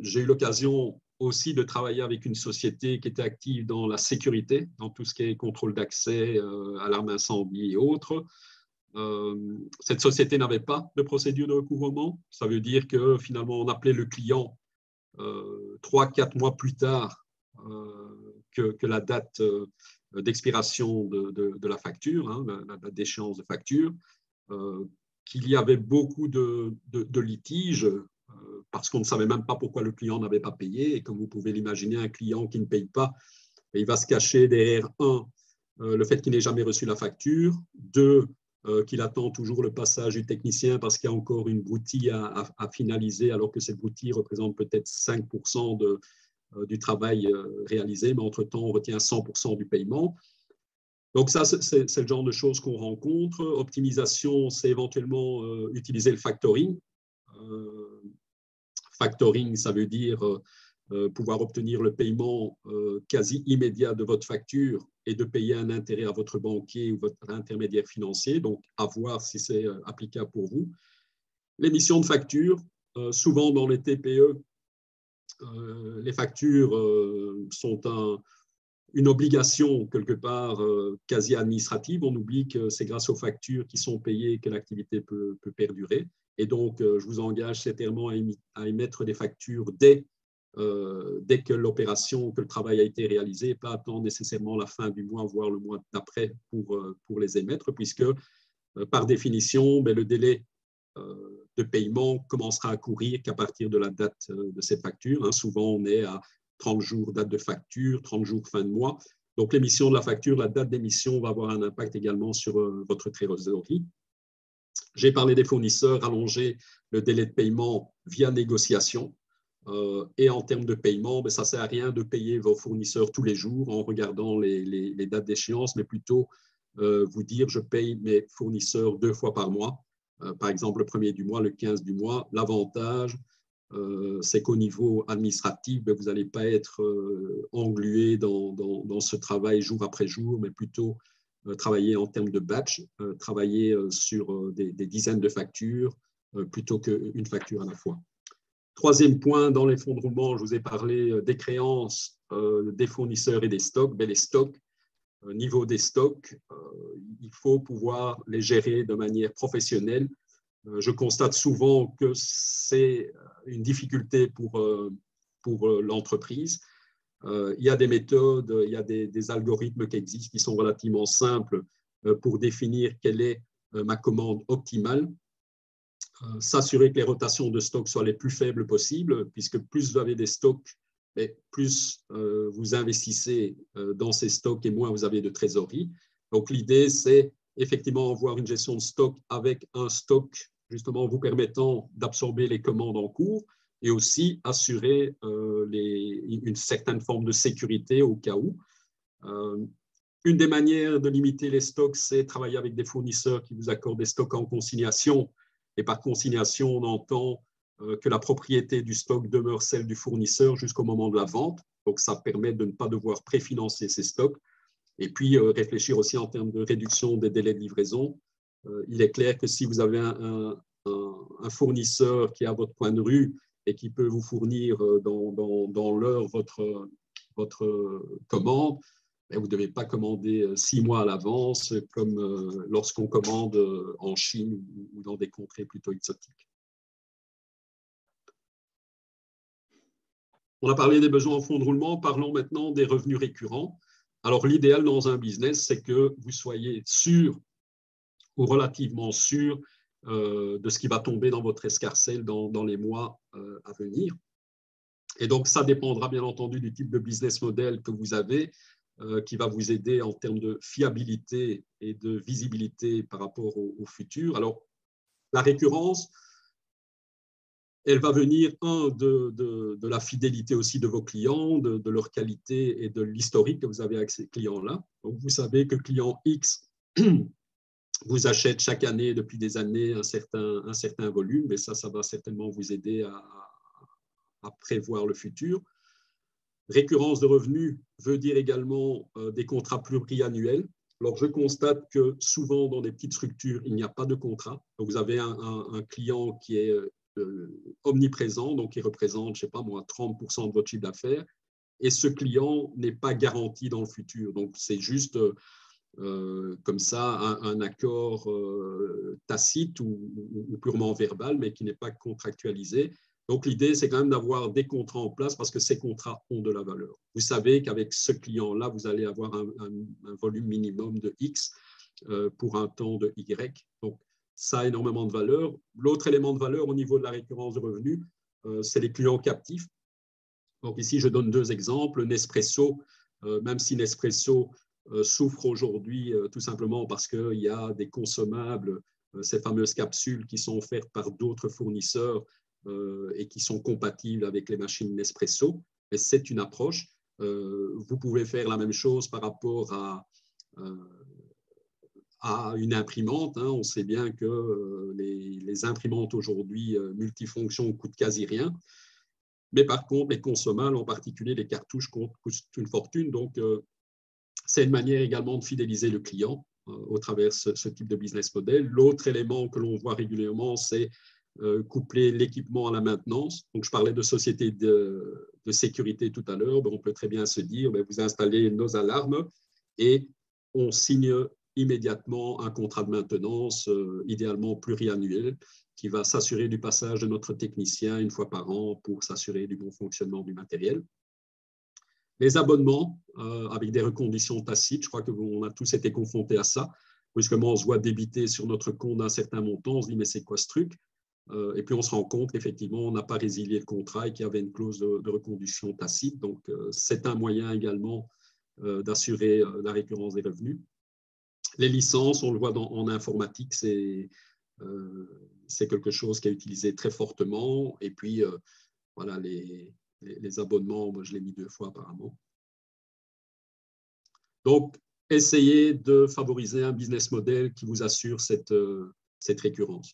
J'ai eu l'occasion aussi de travailler avec une société qui était active dans la sécurité, dans tout ce qui est contrôle d'accès, alarme incendie et autres. Cette société n'avait pas de procédure de recouvrement. Ça veut dire que finalement, on appelait le client 3-4 mois plus tard que la date d'expiration de la facture, hein, la date d'échéance de facture, qu'il y avait beaucoup de litiges parce qu'on ne savait même pas pourquoi le client n'avait pas payé. Et comme vous pouvez l'imaginer, un client qui ne paye pas, il va se cacher derrière, le fait qu'il n'ait jamais reçu la facture, 2, qu'il attend toujours le passage du technicien parce qu'il y a encore une broutille à finaliser, alors que cette broutille représente peut-être 5% du travail réalisé, mais entre-temps, on retient 100% du paiement. Donc ça, c'est le genre de choses qu'on rencontre. Optimisation, c'est éventuellement utiliser le factoring. Factoring, ça veut dire pouvoir obtenir le paiement quasi immédiat de votre facture et de payer un intérêt à votre banquier ou votre intermédiaire financier, donc à voir si c'est applicable pour vous. L'émission de factures, souvent dans les TPE, les factures sont une obligation quelque part quasi administrative. On oublie que c'est grâce aux factures qui sont payées que l'activité peut perdurer. Et donc, je vous engage certainement à émettre des factures dès que l'opération, que le travail a été réalisé, pas attendre nécessairement la fin du mois, voire le mois d'après pour les émettre, puisque par définition, le délai de paiement commencera à courir qu'à partir de la date de cette facture. Hein. Souvent, on est à 30 jours date de facture, 30 jours fin de mois. Donc, l'émission de la facture, la date d'émission va avoir un impact également sur votre trésorerie. J'ai parlé des fournisseurs, allonger le délai de paiement via négociation. Et en termes de paiement, ça ne sert à rien de payer vos fournisseurs tous les jours en regardant les dates d'échéance, mais plutôt vous dire je paye mes fournisseurs 2 fois par mois. Par exemple, le 1er du mois, le 15 du mois. L'avantage, c'est qu'au niveau administratif, vous n'allez pas être englué dans ce travail jour après jour, mais plutôt travailler en termes de batch, travailler sur des dizaines de factures plutôt qu'une facture à la fois. Troisième point, dans les fonds de roulement, je vous ai parlé des créances des fournisseurs et des stocks. Les stocks, niveau des stocks, il faut pouvoir les gérer de manière professionnelle. Je constate souvent que c'est une difficulté pour l'entreprise. Il y a des méthodes, il y a des algorithmes qui existent qui sont relativement simples pour définir quelle est ma commande optimale. S'assurer que les rotations de stock soient les plus faibles possibles, puisque plus vous avez des stocks, plus vous investissez dans ces stocks et moins vous avez de trésorerie. Donc l'idée, c'est effectivement avoir une gestion de stock avec un stock justement vous permettant d'absorber les commandes en cours et aussi assurer une certaine forme de sécurité au cas où. Une des manières de limiter les stocks, c'est travailler avec des fournisseurs qui vous accordent des stocks en consignation. Et par consignation, on entend que la propriété du stock demeure celle du fournisseur jusqu'au moment de la vente. Donc, ça permet de ne pas devoir préfinancer ces stocks. Et puis, réfléchir aussi en termes de réduction des délais de livraison. Il est clair que si vous avez un fournisseur qui est à votre coin de rue et qui peut vous fournir dans l'heure votre commande, vous ne devez pas commander 6 mois à l'avance comme lorsqu'on commande en Chine ou dans des contrées plutôt exotiques. On a parlé des besoins en fonds de roulement, parlons maintenant des revenus récurrents. Alors l'idéal dans un business, c'est que vous soyez sûr ou relativement sûr de ce qui va tomber dans votre escarcelle dans les mois à venir. Et donc ça dépendra bien entendu du type de business model que vous avez, qui va vous aider en termes de fiabilité et de visibilité par rapport au futur. Alors, la récurrence, elle va venir, de la fidélité aussi de vos clients, de leur qualité et de l'historique que vous avez avec ces clients-là. Donc, vous savez que client X vous achète chaque année, depuis des années, un certain volume, et ça va certainement vous aider à prévoir le futur. Récurrence de revenus veut dire également des contrats pluriannuels. Alors, je constate que souvent, dans des petites structures, il n'y a pas de contrat. Donc, vous avez un client qui est omniprésent, donc qui représente, je ne sais pas moi, 30% de votre chiffre d'affaires, et ce client n'est pas garanti dans le futur. Donc, c'est juste comme ça un accord tacite ou purement verbal, mais qui n'est pas contractualisé. Donc, l'idée, c'est quand même d'avoir des contrats en place parce que ces contrats ont de la valeur. Vous savez qu'avec ce client-là, vous allez avoir un volume minimum de X pour un temps de Y. Donc, ça a énormément de valeur. L'autre élément de valeur au niveau de la récurrence de revenus, c'est les clients captifs. Donc, ici, je donne 2 exemples. Nespresso, même si Nespresso souffre aujourd'hui tout simplement parce qu'il y a des consommables, ces fameuses capsules qui sont offertes par d'autres fournisseurs et qui sont compatibles avec les machines Nespresso. Mais c'est une approche. Vous pouvez faire la même chose par rapport à une imprimante. On sait bien que les imprimantes aujourd'hui multifonctions coûtent quasi rien. Mais par contre, les consommables, en particulier les cartouches, coûtent une fortune. Donc, c'est une manière également de fidéliser le client au travers ce type de business model. L'autre élément que l'on voit régulièrement, c'est coupler l'équipement à la maintenance. Donc, je parlais de société de sécurité tout à l'heure. On peut très bien se dire, vous installez nos alarmes et on signe immédiatement un contrat de maintenance, idéalement pluriannuel, qui va s'assurer du passage de notre technicien 1 fois par an pour s'assurer du bon fonctionnement du matériel. Les abonnements avec des reconditions tacites, je crois qu'on a tous été confrontés à ça. Brusquement, on se voit débiter sur notre compte d'un certain montant, on se dit mais c'est quoi ce truc? Et puis on se rend compte qu'effectivement, on n'a pas résilié le contrat et qu'il y avait une clause de reconduction tacite. Donc, c'est un moyen également d'assurer la récurrence des revenus. Les licences, on le voit en informatique, c'est c'est quelque chose qui est utilisé très fortement. Et puis, voilà, les abonnements, moi, je l'ai mis 2 fois apparemment. Donc, essayez de favoriser un business model qui vous assure cette récurrence.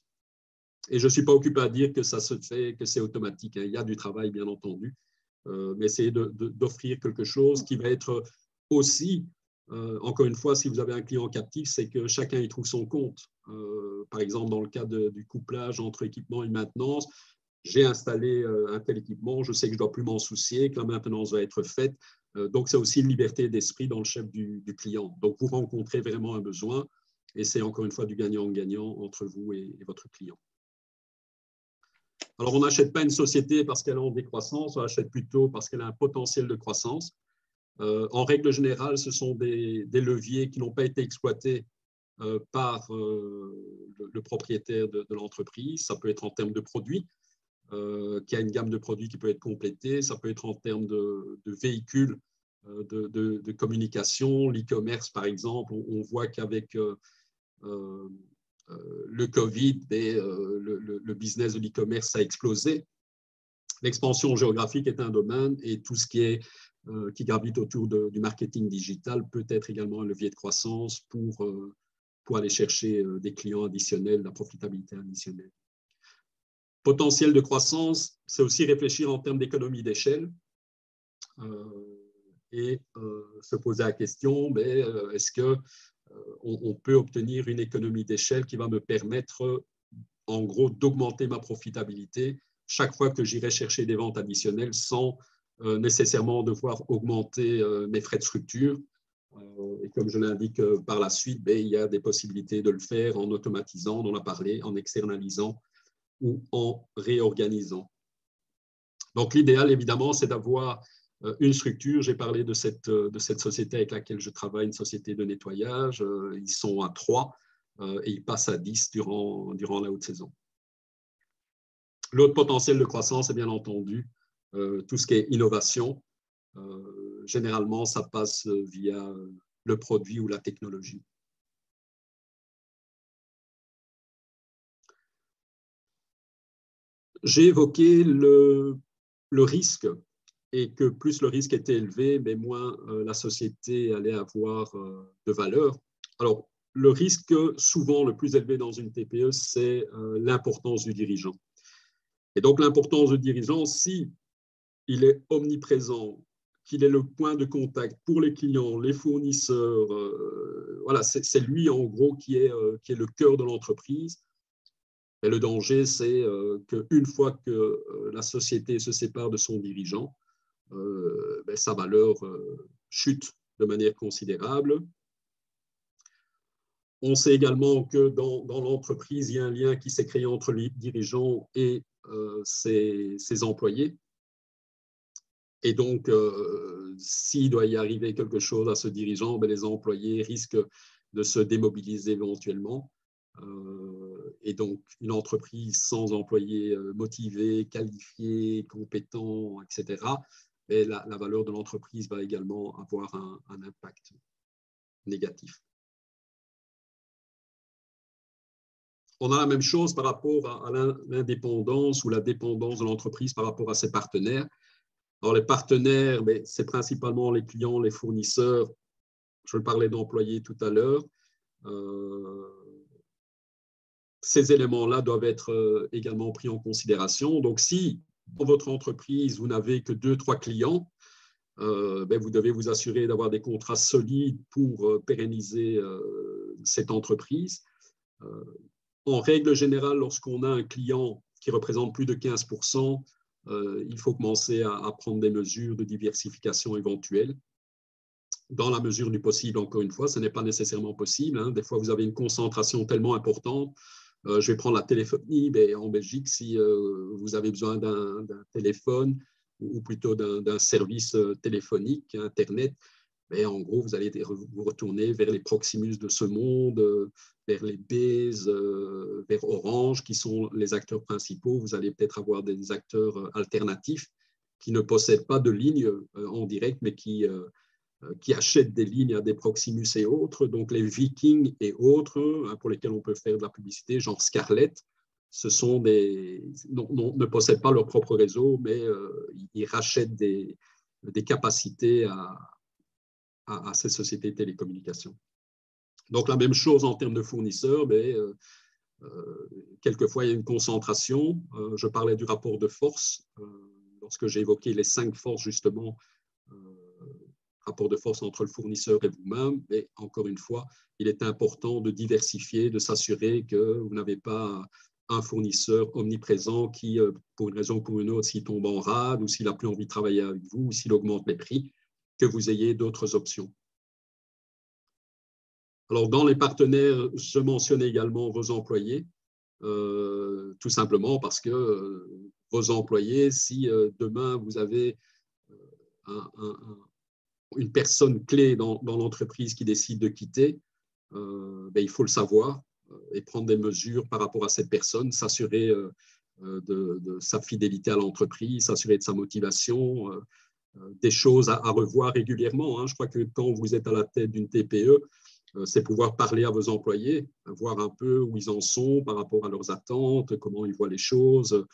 Et je ne suis pas occupé à dire que ça se fait, que c'est automatique. Il y a du travail, bien entendu, mais essayez d'offrir quelque chose qui va être aussi, encore une fois, si vous avez un client captif, c'est que chacun y trouve son compte. Par exemple, dans le cas du couplage entre équipement et maintenance, j'ai installé un tel équipement, je sais que je ne dois plus m'en soucier, que la maintenance va être faite. Donc, c'est aussi une liberté d'esprit dans le chef du client. Donc, vous rencontrez vraiment un besoin et c'est encore une fois du gagnant-gagnant entre vous et votre client. Alors, on n'achète pas une société parce qu'elle est en décroissance, on l'achète plutôt parce qu'elle a un potentiel de croissance. En règle générale, ce sont des leviers qui n'ont pas été exploités par le propriétaire de l'entreprise. Ça peut être en termes de produits, qui a une gamme de produits qui peut être complétée. Ça peut être en termes de véhicules de communication, l'e-commerce par exemple. On voit qu'avec le Covid, le business de l'e-commerce a explosé. L'expansion géographique est un domaine et tout ce qui gravite autour du marketing digital peut être également un levier de croissance pour aller chercher des clients additionnels, de la profitabilité additionnelle. Potentiel de croissance, c'est aussi réfléchir en termes d'économie d'échelle et se poser la question, est-ce qu'on peut obtenir une économie d'échelle qui va me permettre, en gros, d'augmenter ma profitabilité chaque fois que j'irai chercher des ventes additionnelles sans nécessairement devoir augmenter mes frais de structure. Et comme je l'indique par la suite, il y a des possibilités de le faire en automatisant, on en a parlé, en externalisant ou en réorganisant. Donc, l'idéal, évidemment, c'est d'avoir une structure. J'ai parlé de cette société avec laquelle je travaille, une société de nettoyage. Ils sont à 3 et ils passent à 10 durant la haute saison. L'autre potentiel de croissance est bien entendu tout ce qui est innovation. Généralement, ça passe via le produit ou la technologie. J'ai évoqué le risque et que plus le risque était élevé, mais moins la société allait avoir de valeur. Alors, le risque souvent le plus élevé dans une TPE, c'est l'importance du dirigeant. Et donc, l'importance du dirigeant, si il est omniprésent, qu'il est le point de contact pour les clients, les fournisseurs, voilà, c'est lui en gros qui est le cœur de l'entreprise. Et le danger, c'est qu'une fois que la société se sépare de son dirigeant, sa valeur chute de manière considérable. On sait également que dans l'entreprise, il y a un lien qui s'est créé entre les dirigeants et ses employés. Et donc, s'il doit y arriver quelque chose à ce dirigeant, les employés risquent de se démobiliser éventuellement. Et donc, une entreprise sans employés motivés, qualifiés, compétents, etc., la valeur de l'entreprise va également avoir un impact négatif. On a la même chose par rapport à l'indépendance ou la dépendance de l'entreprise par rapport à ses partenaires. Alors, les partenaires, c'est principalement les clients, les fournisseurs. Je parlais d'employés tout à l'heure. Ces éléments-là doivent être également pris en considération. Donc, si dans votre entreprise, vous n'avez que 2-3 clients, vous devez vous assurer d'avoir des contrats solides pour pérenniser cette entreprise. En règle générale, lorsqu'on a un client qui représente plus de 15%, il faut commencer à prendre des mesures de diversification éventuelles. Dans la mesure du possible, encore une fois, ce n'est pas nécessairement possible. Hein. Des fois, vous avez une concentration tellement importante. Je vais prendre la téléphonie. En Belgique, si vous avez besoin d'un téléphone ou plutôt d'un service téléphonique, Internet, en gros, vous allez vous retourner vers les Proximus de ce monde, vers les Base, vers Orange, qui sont les acteurs principaux. Vous allez peut-être avoir des acteurs alternatifs qui ne possèdent pas de ligne en direct, mais qui qui achètent des lignes à des Proximus et autres, donc les Vikings et autres, pour lesquels on peut faire de la publicité, genre Scarlett, ce sont ne possèdent pas leur propre réseau, mais ils rachètent des capacités à ces sociétés de télécommunications. Donc la même chose en termes de fournisseurs, mais quelquefois il y a une concentration. Je parlais du rapport de force, lorsque j'ai évoqué les 5 forces justement, rapport de force entre le fournisseur et vous-même, mais encore une fois, il est important de diversifier, de s'assurer que vous n'avez pas un fournisseur omniprésent qui, pour une raison ou pour une autre, s'il tombe en rade ou s'il n'a plus envie de travailler avec vous ou s'il augmente les prix, que vous ayez d'autres options. Alors, dans les partenaires, je mentionne également vos employés, tout simplement parce que vos employés, si demain vous avez une personne clé dans l'entreprise qui décide de quitter, il faut le savoir et prendre des mesures par rapport à cette personne, s'assurer de sa fidélité à l'entreprise, s'assurer de sa motivation, des choses à revoir régulièrement. Je crois que quand vous êtes à la tête d'une TPE, c'est pouvoir parler à vos employés, voir un peu où ils en sont par rapport à leurs attentes, comment ils voient les choses,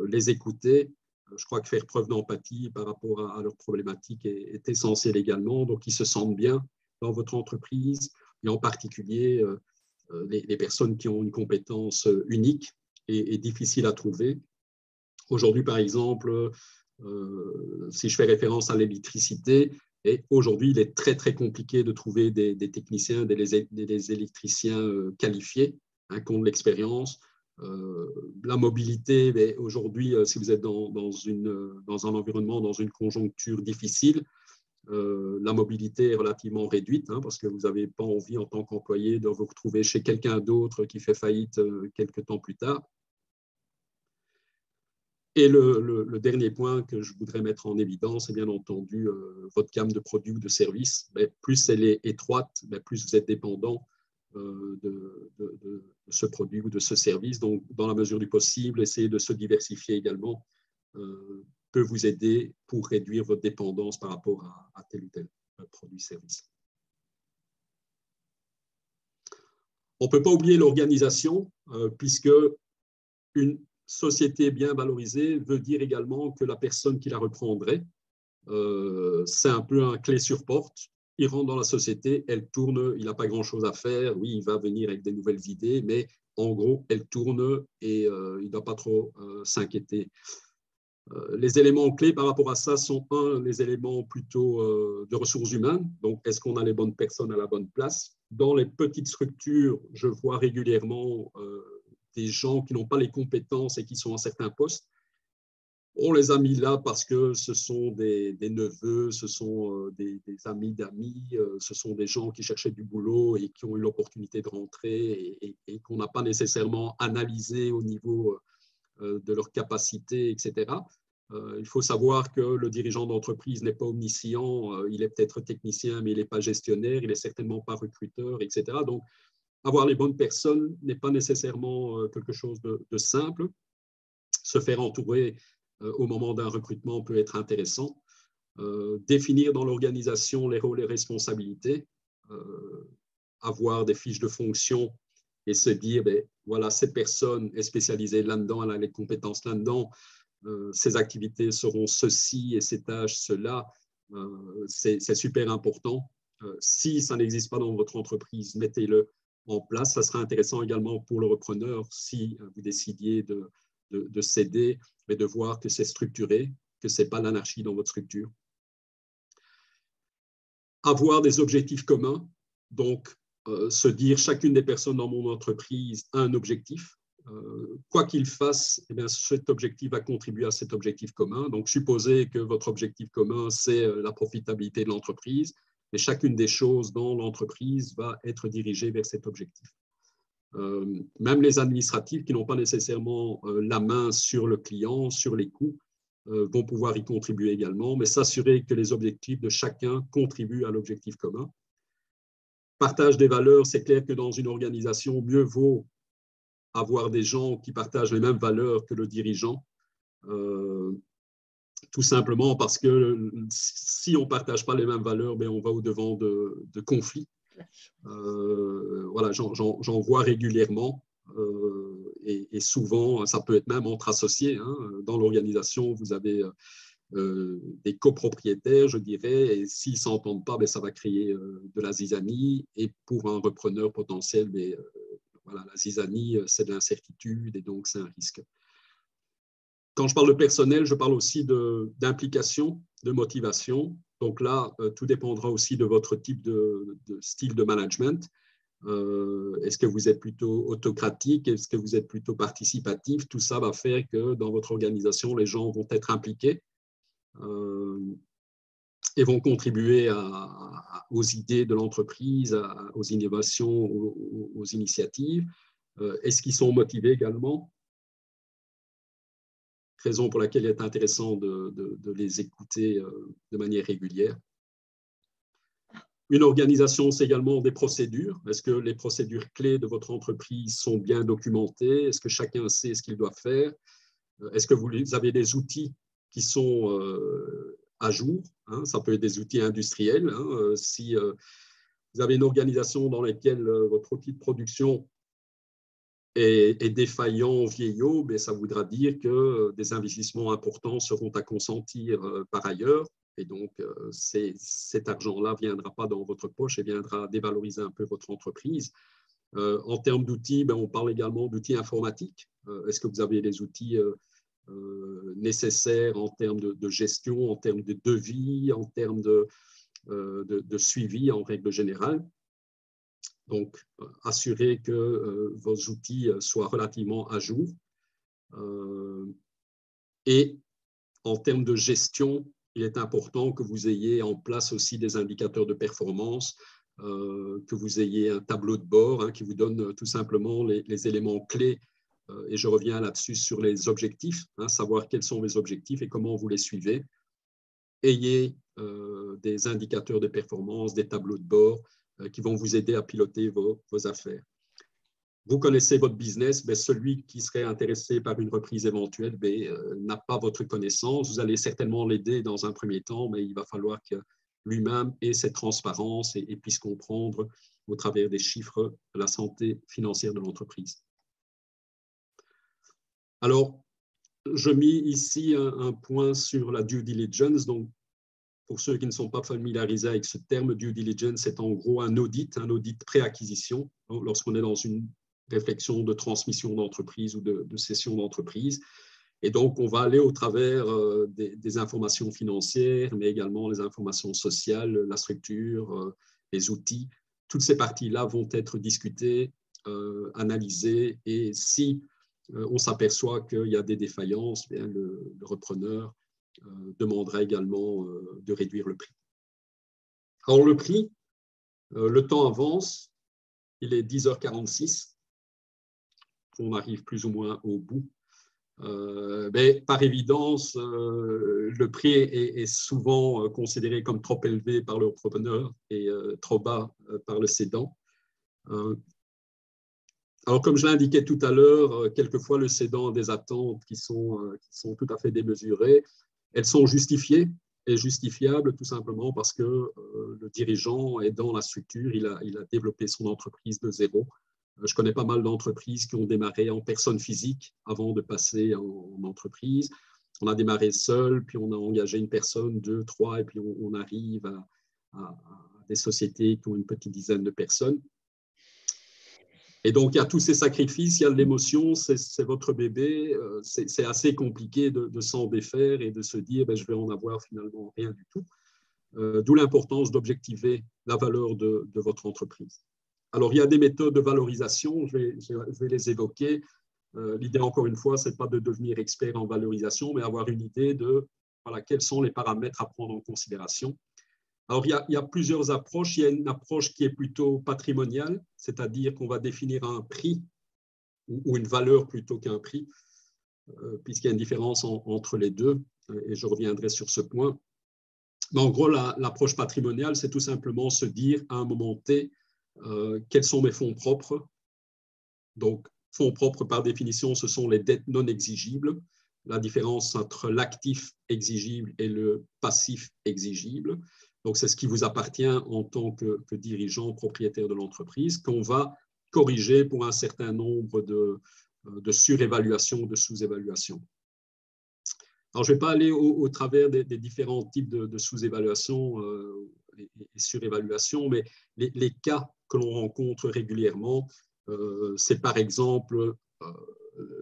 les écouter. Je crois que faire preuve d'empathie par rapport à leurs problématiques est essentiel également, donc ils se sentent bien dans votre entreprise, et en particulier les personnes qui ont une compétence unique et difficile à trouver. Aujourd'hui, par exemple, si je fais référence à l'électricité, et aujourd'hui, il est très, très compliqué de trouver des techniciens, des électriciens qualifiés, qui ont de l'expérience. La mobilité, mais aujourd'hui, si vous êtes dans un environnement, dans une conjoncture difficile, la mobilité est relativement réduite, parce que vous n'avez pas envie, en tant qu'employé, de vous retrouver chez quelqu'un d'autre qui fait faillite quelques temps plus tard. Et le dernier point que je voudrais mettre en évidence, c'est bien entendu votre gamme de produits ou de services. Plus elle est étroite, plus vous êtes dépendant de ce produit ou de ce service. Donc, dans la mesure du possible, essayer de se diversifier également peut vous aider pour réduire votre dépendance par rapport à tel ou tel produit-service. On ne peut pas oublier l'organisation, puisque une société bien valorisée veut dire également que la personne qui la reprendrait, c'est un peu un clé sur porte. Il rentre dans la société, elle tourne, il n'a pas grand-chose à faire. Oui, il va venir avec des nouvelles idées, mais en gros, elle tourne et il ne doit pas trop s'inquiéter. Les éléments clés par rapport à ça sont, les éléments plutôt de ressources humaines. Donc, est-ce qu'on a les bonnes personnes à la bonne place? Dans les petites structures, je vois régulièrement des gens qui n'ont pas les compétences et qui sont à certains postes. On les a mis là parce que ce sont des neveux, ce sont des amis d'amis, ce sont des gens qui cherchaient du boulot et qui ont eu l'opportunité de rentrer et qu'on n'a pas nécessairement analysé au niveau de leurs capacités, etc. Il faut savoir que le dirigeant d'entreprise n'est pas omniscient, il est peut-être technicien, mais il n'est pas gestionnaire, il n'est certainement pas recruteur, etc. Donc, avoir les bonnes personnes n'est pas nécessairement quelque chose de simple. Se faire entourer au moment d'un recrutement peut être intéressant. Définir dans l'organisation les rôles et responsabilités, avoir des fiches de fonction et se dire, voilà, cette personne est spécialisée là-dedans, elle a les compétences là-dedans, ses activités seront ceci et ses tâches cela, c'est super important. Si ça n'existe pas dans votre entreprise, mettez-le en place. Ça sera intéressant également pour le repreneur si vous décidiez de céder, mais de voir que c'est structuré, que ce n'est pas l'anarchie dans votre structure. Avoir des objectifs communs, donc se dire chacune des personnes dans mon entreprise a un objectif. Quoi qu'il fasse, cet objectif va contribuer à cet objectif commun. Donc, supposez que votre objectif commun, c'est la profitabilité de l'entreprise, et chacune des choses dans l'entreprise va être dirigée vers cet objectif. Même les administratifs qui n'ont pas nécessairement la main sur le client, sur les coûts, vont pouvoir y contribuer également, mais s'assurer que les objectifs de chacun contribuent à l'objectif commun. Partage des valeurs, c'est clair que dans une organisation, mieux vaut avoir des gens qui partagent les mêmes valeurs que le dirigeant. tout simplement parce que si on ne partage pas les mêmes valeurs, ben on va au-devant de conflits. Voilà, j'en vois régulièrement. Et souvent, ça peut être même entre associés. Hein. Dans l'organisation, vous avez des copropriétaires, je dirais, et s'ils ne s'entendent pas, ben, ça va créer de la zizanie. Et pour un repreneur potentiel, ben, voilà, la zizanie, c'est de l'incertitude et donc c'est un risque. Quand je parle de personnel, je parle aussi d'implication, de motivation. Donc là, tout dépendra aussi de votre type de style de management. Est-ce que vous êtes plutôt autocratique? Est-ce que vous êtes plutôt participatif? Tout ça va faire que dans votre organisation, les gens vont être impliqués et vont contribuer aux idées de l'entreprise, aux innovations, aux initiatives. Est-ce qu'ils sont motivés également? Raison pour laquelle il est intéressant de les écouter de manière régulière. Une organisation, c'est également des procédures. Est-ce que les procédures clés de votre entreprise sont bien documentées? Est-ce que chacun sait ce qu'il doit faire? Est-ce que vous avez des outils qui sont à jour? Hein? Ça peut être des outils industriels. Hein? Si vous avez une organisation dans laquelle votre outil de production est défaillant, vieillot, mais ça voudra dire que des investissements importants seront à consentir par ailleurs. Et donc, cet argent-là ne viendra pas dans votre poche et viendra dévaloriser un peu votre entreprise. En termes d'outils, ben, on parle également d'outils informatiques. Est-ce que vous avez les outils nécessaires en termes de gestion, en termes de devis, en termes de suivi en règle générale? Donc, assurez que vos outils soient relativement à jour. Et en termes de gestion, il est important que vous ayez en place aussi des indicateurs de performance, que vous ayez un tableau de bord hein, qui vous donne tout simplement les éléments clés. Et je reviens là-dessus sur les objectifs, hein, savoir quels sont les objectifs et comment vous les suivez. Ayez des indicateurs de performance, des tableaux de bord qui vont vous aider à piloter vos affaires. Vous connaissez votre business, mais celui qui serait intéressé par une reprise éventuelle n'a pas votre connaissance. Vous allez certainement l'aider dans un premier temps, mais il va falloir que lui-même ait cette transparence et puisse comprendre au travers des chiffres la santé financière de l'entreprise. Alors, je mets ici un point sur la due diligence. Donc, pour ceux qui ne sont pas familiarisés avec ce terme, due diligence, c'est en gros un audit pré-acquisition, lorsqu'on est dans une réflexion de transmission d'entreprise ou de cession d'entreprise. Et donc, on va aller au travers des informations financières, mais également les informations sociales, la structure, les outils. Toutes ces parties-là vont être discutées, analysées, et si on s'aperçoit qu'il y a des défaillances, bien, le repreneur demandera également de réduire le prix. Alors, le prix, le temps avance, il est 10h46. On arrive plus ou moins au bout. Mais par évidence, le prix est souvent considéré comme trop élevé par le repreneur et trop bas par le cédant. Alors, comme je l'indiquais tout à l'heure, quelquefois le cédant a des attentes qui sont tout à fait démesurées. Elles sont justifiées et justifiables tout simplement parce que le dirigeant est dans la structure, il a développé son entreprise de zéro. Je connais pas mal d'entreprises qui ont démarré en personne physique avant de passer en entreprise. On a démarré seul, puis on a engagé une personne, 2, 3, et puis on arrive à des sociétés qui ont une petite dizaine de personnes. Et donc, il y a tous ces sacrifices, il y a de l'émotion, c'est votre bébé. C'est assez compliqué de s'en défaire et de se dire je vais en avoir finalement rien du tout. D'où l'importance d'objectiver la valeur de votre entreprise. Alors, il y a des méthodes de valorisation, je vais les évoquer. L'idée, encore une fois, ce n'est pas de devenir expert en valorisation, mais avoir une idée de quels sont les paramètres à prendre en considération. Alors, il y a plusieurs approches. Il y a une approche qui est plutôt patrimoniale, c'est-à-dire qu'on va définir un prix ou une valeur plutôt qu'un prix, puisqu'il y a une différence entre les deux, et je reviendrai sur ce point. Mais en gros, l'approche patrimoniale, c'est tout simplement se dire à un moment T, quels sont mes fonds propres. Donc, fonds propres, par définition, ce sont les dettes non exigibles. la différence entre l'actif exigible et le passif exigible. Donc, c'est ce qui vous appartient en tant que dirigeant, propriétaire de l'entreprise, qu'on va corriger pour un certain nombre de surévaluations, de sous-évaluations. Alors, je ne vais pas aller au travers des différents types de sous-évaluations et surévaluations, mais les cas que l'on rencontre régulièrement, c'est par exemple,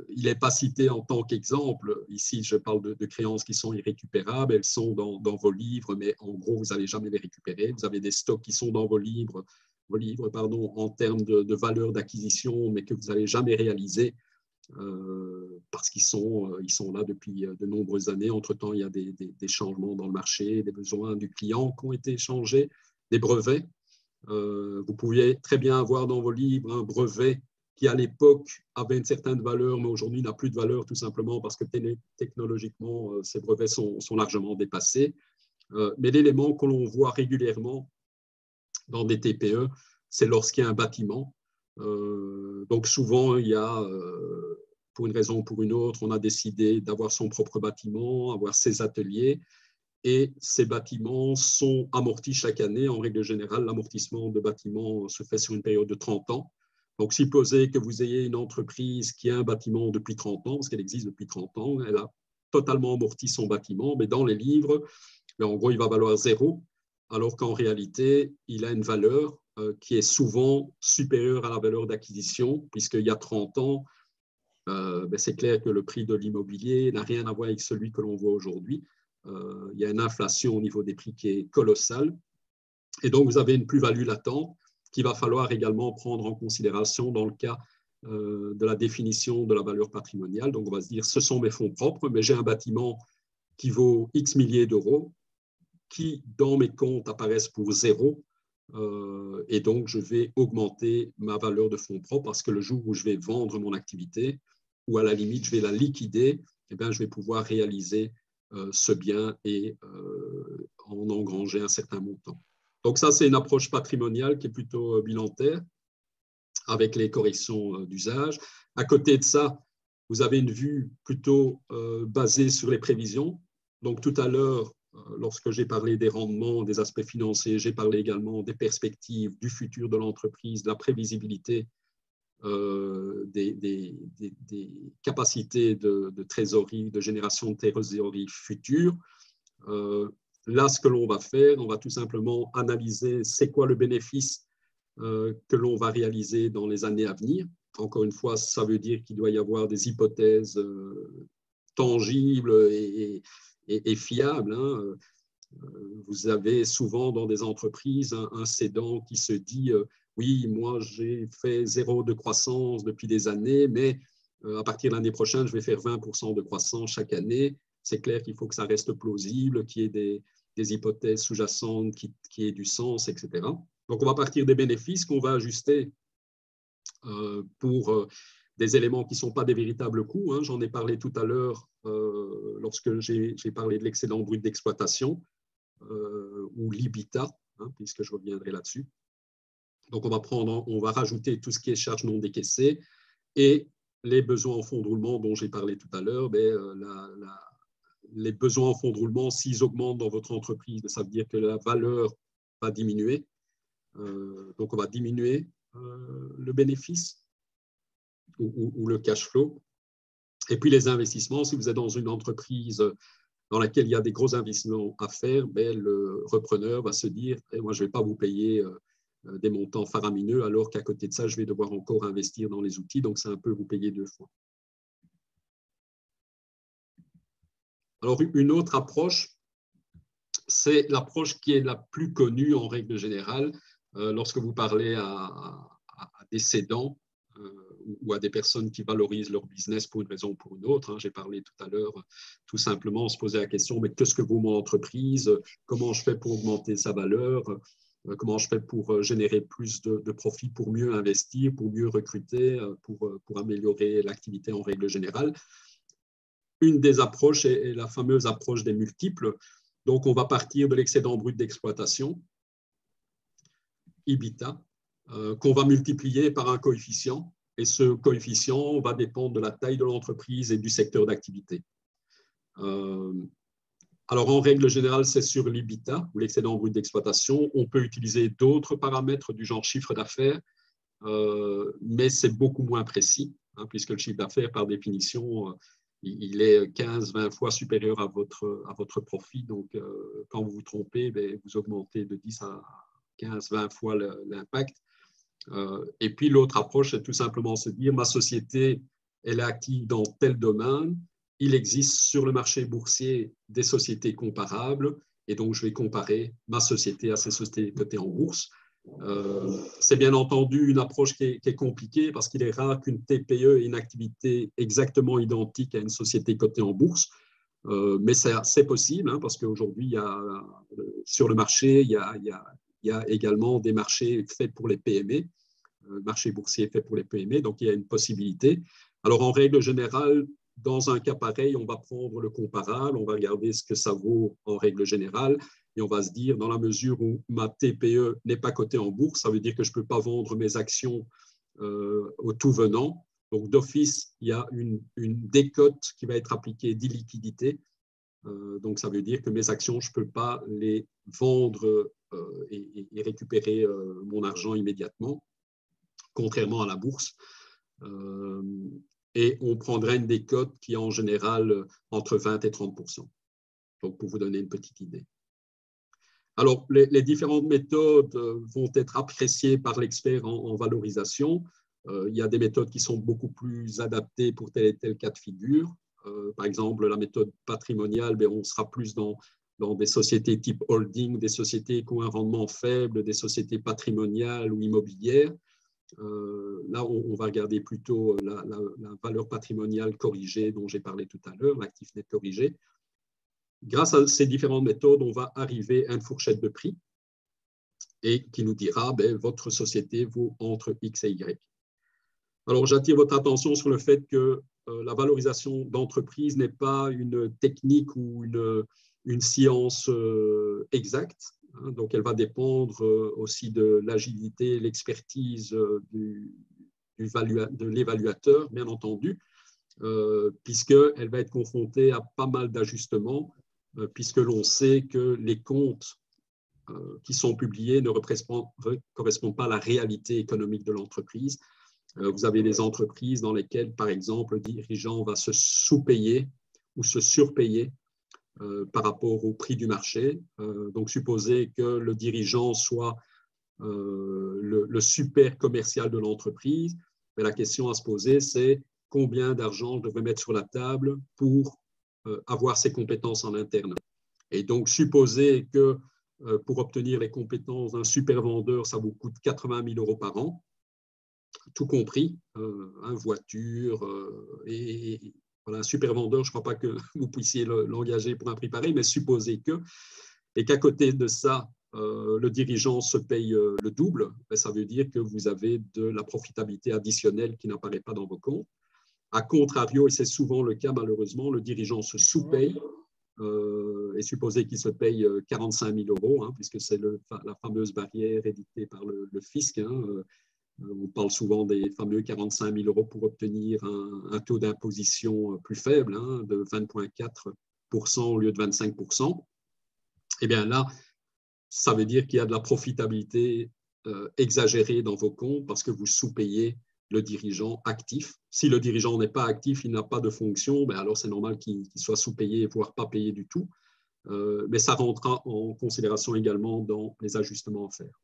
il n'est pas cité en tant qu'exemple, ici je parle de créances qui sont irrécupérables, elles sont dans vos livres, mais en gros, vous n'allez jamais les récupérer. Vous avez des stocks qui sont dans vos livres en termes de valeur d'acquisition, mais que vous n'allez jamais réaliser. Parce qu'ils sont là depuis de nombreuses années. Entre-temps, il y a des changements dans le marché, des besoins du client qui ont été changés, des brevets. Vous pouviez très bien avoir dans vos livres un brevet qui, à l'époque, avait une certaine valeur, mais aujourd'hui n'a plus de valeur tout simplement parce que technologiquement, ces brevets sont largement dépassés. Mais l'élément que l'on voit régulièrement dans des TPE, c'est lorsqu'il y a un bâtiment. Donc souvent, il y a, pour une raison ou pour une autre, on a décidé d'avoir son propre bâtiment, avoir ses ateliers, et ces bâtiments sont amortis chaque année. En règle générale, l'amortissement de bâtiments se fait sur une période de 30 ans. Donc, supposez que vous ayez une entreprise qui a un bâtiment depuis 30 ans, parce qu'elle existe depuis 30 ans, elle a totalement amorti son bâtiment, mais dans les livres, en gros, il va valoir 0, alors qu'en réalité, il a une valeur qui est souvent supérieure à la valeur d'acquisition, puisqu'il y a 30 ans, c'est clair que le prix de l'immobilier n'a rien à voir avec celui que l'on voit aujourd'hui. Il y a une inflation au niveau des prix qui est colossale. Et donc, vous avez une plus-value latente qu'il va falloir également prendre en considération dans le cas de la définition de la valeur patrimoniale. Donc, on va se dire, ce sont mes fonds propres, mais j'ai un bâtiment qui vaut X milliers d'euros, qui, dans mes comptes, apparaissent pour 0. Et donc, je vais augmenter ma valeur de fonds propres parce que le jour où je vais vendre mon activité, ou à la limite, je vais la liquider, eh bien, je vais pouvoir réaliser ce bien et en engranger un certain montant. Donc ça, c'est une approche patrimoniale qui est plutôt bilantaire, avec les corrections d'usage. À côté de ça, vous avez une vue plutôt basée sur les prévisions. Donc tout à l'heure, lorsque j'ai parlé des rendements, des aspects financiers, j'ai parlé également des perspectives, du futur de l'entreprise, de la prévisibilité des capacités de trésorerie, de génération de trésorerie future. Là, ce que l'on va faire, on va tout simplement analyser c'est quoi le bénéfice que l'on va réaliser dans les années à venir. Encore une fois, ça veut dire qu'il doit y avoir des hypothèses tangibles et fiables. Hein. Vous avez souvent dans des entreprises un cédant qui se dit oui, moi j'ai fait 0 de croissance depuis des années, mais à partir de l'année prochaine, je vais faire 20% de croissance chaque année. C'est clair qu'il faut que ça reste plausible, qu'il y ait des hypothèses sous-jacentes, qui aient du sens, etc. Donc, on va partir des bénéfices qu'on va ajuster pour des éléments qui ne sont pas des véritables coûts. Hein. J'en ai parlé tout à l'heure lorsque j'ai parlé de l'excédent brut d'exploitation ou l'IBITA, hein, puisque je reviendrai là-dessus. Donc, on va rajouter tout ce qui est charges non décaissées et les besoins en fonds de roulement dont j'ai parlé tout à l'heure. Les besoins en fonds de roulement, s'ils augmentent dans votre entreprise, ça veut dire que la valeur va diminuer. Donc, on va diminuer le bénéfice ou le cash flow. Et puis, les investissements, si vous êtes dans une entreprise dans laquelle il y a des gros investissements à faire, le repreneur va se dire moi, je ne vais pas vous payer des montants faramineux, alors qu'à côté de ça, je vais devoir encore investir dans les outils. Donc, c'est un peu vous payer 2 fois. Alors, une autre approche, c'est l'approche qui est la plus connue en règle générale lorsque vous parlez à des cédants ou à des personnes qui valorisent leur business pour une raison ou pour une autre. Hein. J'ai parlé tout à l'heure, tout simplement, se poser la question, mais qu'est-ce que vaut mon entreprise? Comment je fais pour augmenter sa valeur? Comment je fais pour générer plus de profits, pour mieux investir, pour mieux recruter, pour améliorer l'activité en règle générale? Une des approches est la fameuse approche des multiples. Donc, on va partir de l'excédent brut d'exploitation, EBITDA, qu'on va multiplier par un coefficient. Et ce coefficient va dépendre de la taille de l'entreprise et du secteur d'activité. Alors, en règle générale, c'est sur l'EBITDA, ou l'excédent brut d'exploitation. On peut utiliser d'autres paramètres du genre chiffre d'affaires, mais c'est beaucoup moins précis, hein, puisque le chiffre d'affaires, par définition, il est 15-20 fois supérieur à votre profit. Donc, quand vous vous trompez, vous augmentez de 10 à 15-20 fois l'impact. Et puis, l'autre approche, c'est tout simplement se dire, ma société, elle est active dans tel domaine, il existe sur le marché boursier des sociétés comparables, et donc je vais comparer ma société à ces sociétés cotées en bourse. C'est bien entendu une approche qui est compliquée parce qu'il est rare qu'une TPE ait une activité exactement identique à une société cotée en bourse, mais c'est possible, hein, parce qu'aujourd'hui, sur le marché, il y a également des marchés faits pour les PME, marché boursier fait pour les PME, donc il y a une possibilité. Alors, en règle générale, dans un cas pareil, on va prendre le comparable, on va regarder ce que ça vaut en règle générale, et on va se dire, dans la mesure où ma TPE n'est pas cotée en bourse, ça veut dire que je ne peux pas vendre mes actions au tout venant. Donc, d'office, il y a une décote qui va être appliquée d'illiquidité. Donc, ça veut dire que mes actions, je ne peux pas les vendre et récupérer mon argent immédiatement, contrairement à la bourse. Et on prendrait une décote qui est en général entre 20 et 30%. Donc, pour vous donner une petite idée. Alors, les différentes méthodes vont être appréciées par l'expert en valorisation. Il y a des méthodes qui sont beaucoup plus adaptées pour tel et tel cas de figure. Par exemple, la méthode patrimoniale, on sera plus dans des sociétés type holding, des sociétés qui ont un rendement faible, des sociétés patrimoniales ou immobilières. Là, on va regarder plutôt la valeur patrimoniale corrigée dont j'ai parlé tout à l'heure, l'actif net corrigé. Grâce à ces différentes méthodes, on va arriver à une fourchette de prix et qui nous dira votre société vaut entre X et Y. Alors, j'attire votre attention sur le fait que la valorisation d'entreprise n'est pas une technique ou une science exacte. Hein, donc, elle va dépendre aussi de l'agilité, l'expertise de l'évaluateur, bien entendu, puisqu'elle va être confrontée à pas mal d'ajustements, puisque l'on sait que les comptes qui sont publiés ne correspondent pas à la réalité économique de l'entreprise. Vous avez des entreprises dans lesquelles, par exemple, le dirigeant va se sous-payer ou se surpayer par rapport au prix du marché. Donc, supposez que le dirigeant soit le super commercial de l'entreprise, mais la question à se poser, c'est combien d'argent je devrais mettre sur la table pour avoir ces compétences en interne. Et donc, supposez que pour obtenir les compétences d'un super vendeur, ça vous coûte 80 000 € par an, tout compris, voiture, et voilà, un super vendeur, je ne crois pas que vous puissiez l'engager pour un prix pareil, mais supposez que, et qu'à côté de ça, le dirigeant se paye le double, ça veut dire que vous avez de la profitabilité additionnelle qui n'apparaît pas dans vos comptes. A contrario, et c'est souvent le cas malheureusement, le dirigeant se sous-paye, et supposez qu'il se paye 45 000 €, hein, puisque c'est la fameuse barrière édictée par le fisc. Hein, on parle souvent des fameux 45 000 € pour obtenir un taux d'imposition plus faible, hein, de 20,4% au lieu de 25%. Eh bien là, ça veut dire qu'il y a de la profitabilité exagérée dans vos comptes parce que vous sous-payez le dirigeant actif. Si le dirigeant n'est pas actif, il n'a pas de fonction, alors c'est normal qu'il soit sous-payé, voire pas payé du tout. Mais ça rentrera en considération également dans les ajustements à faire.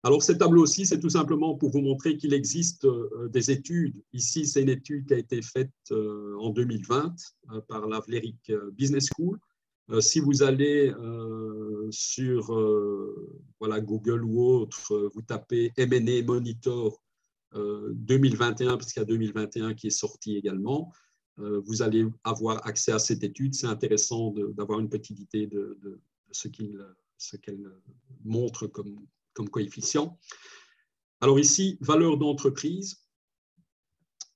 Alors, ce tableau-ci, c'est tout simplement pour vous montrer qu'il existe des études. Ici, c'est une étude qui a été faite en 2020 par la Vlerick Business School. Si vous allez sur voilà, Google ou autre, vous tapez M&A Monitor 2021, parce qu'il y a 2021 qui est sorti également, vous allez avoir accès à cette étude. C'est intéressant d'avoir une petite idée de ce qu'elle montre comme coefficient. Alors ici, valeur d'entreprise,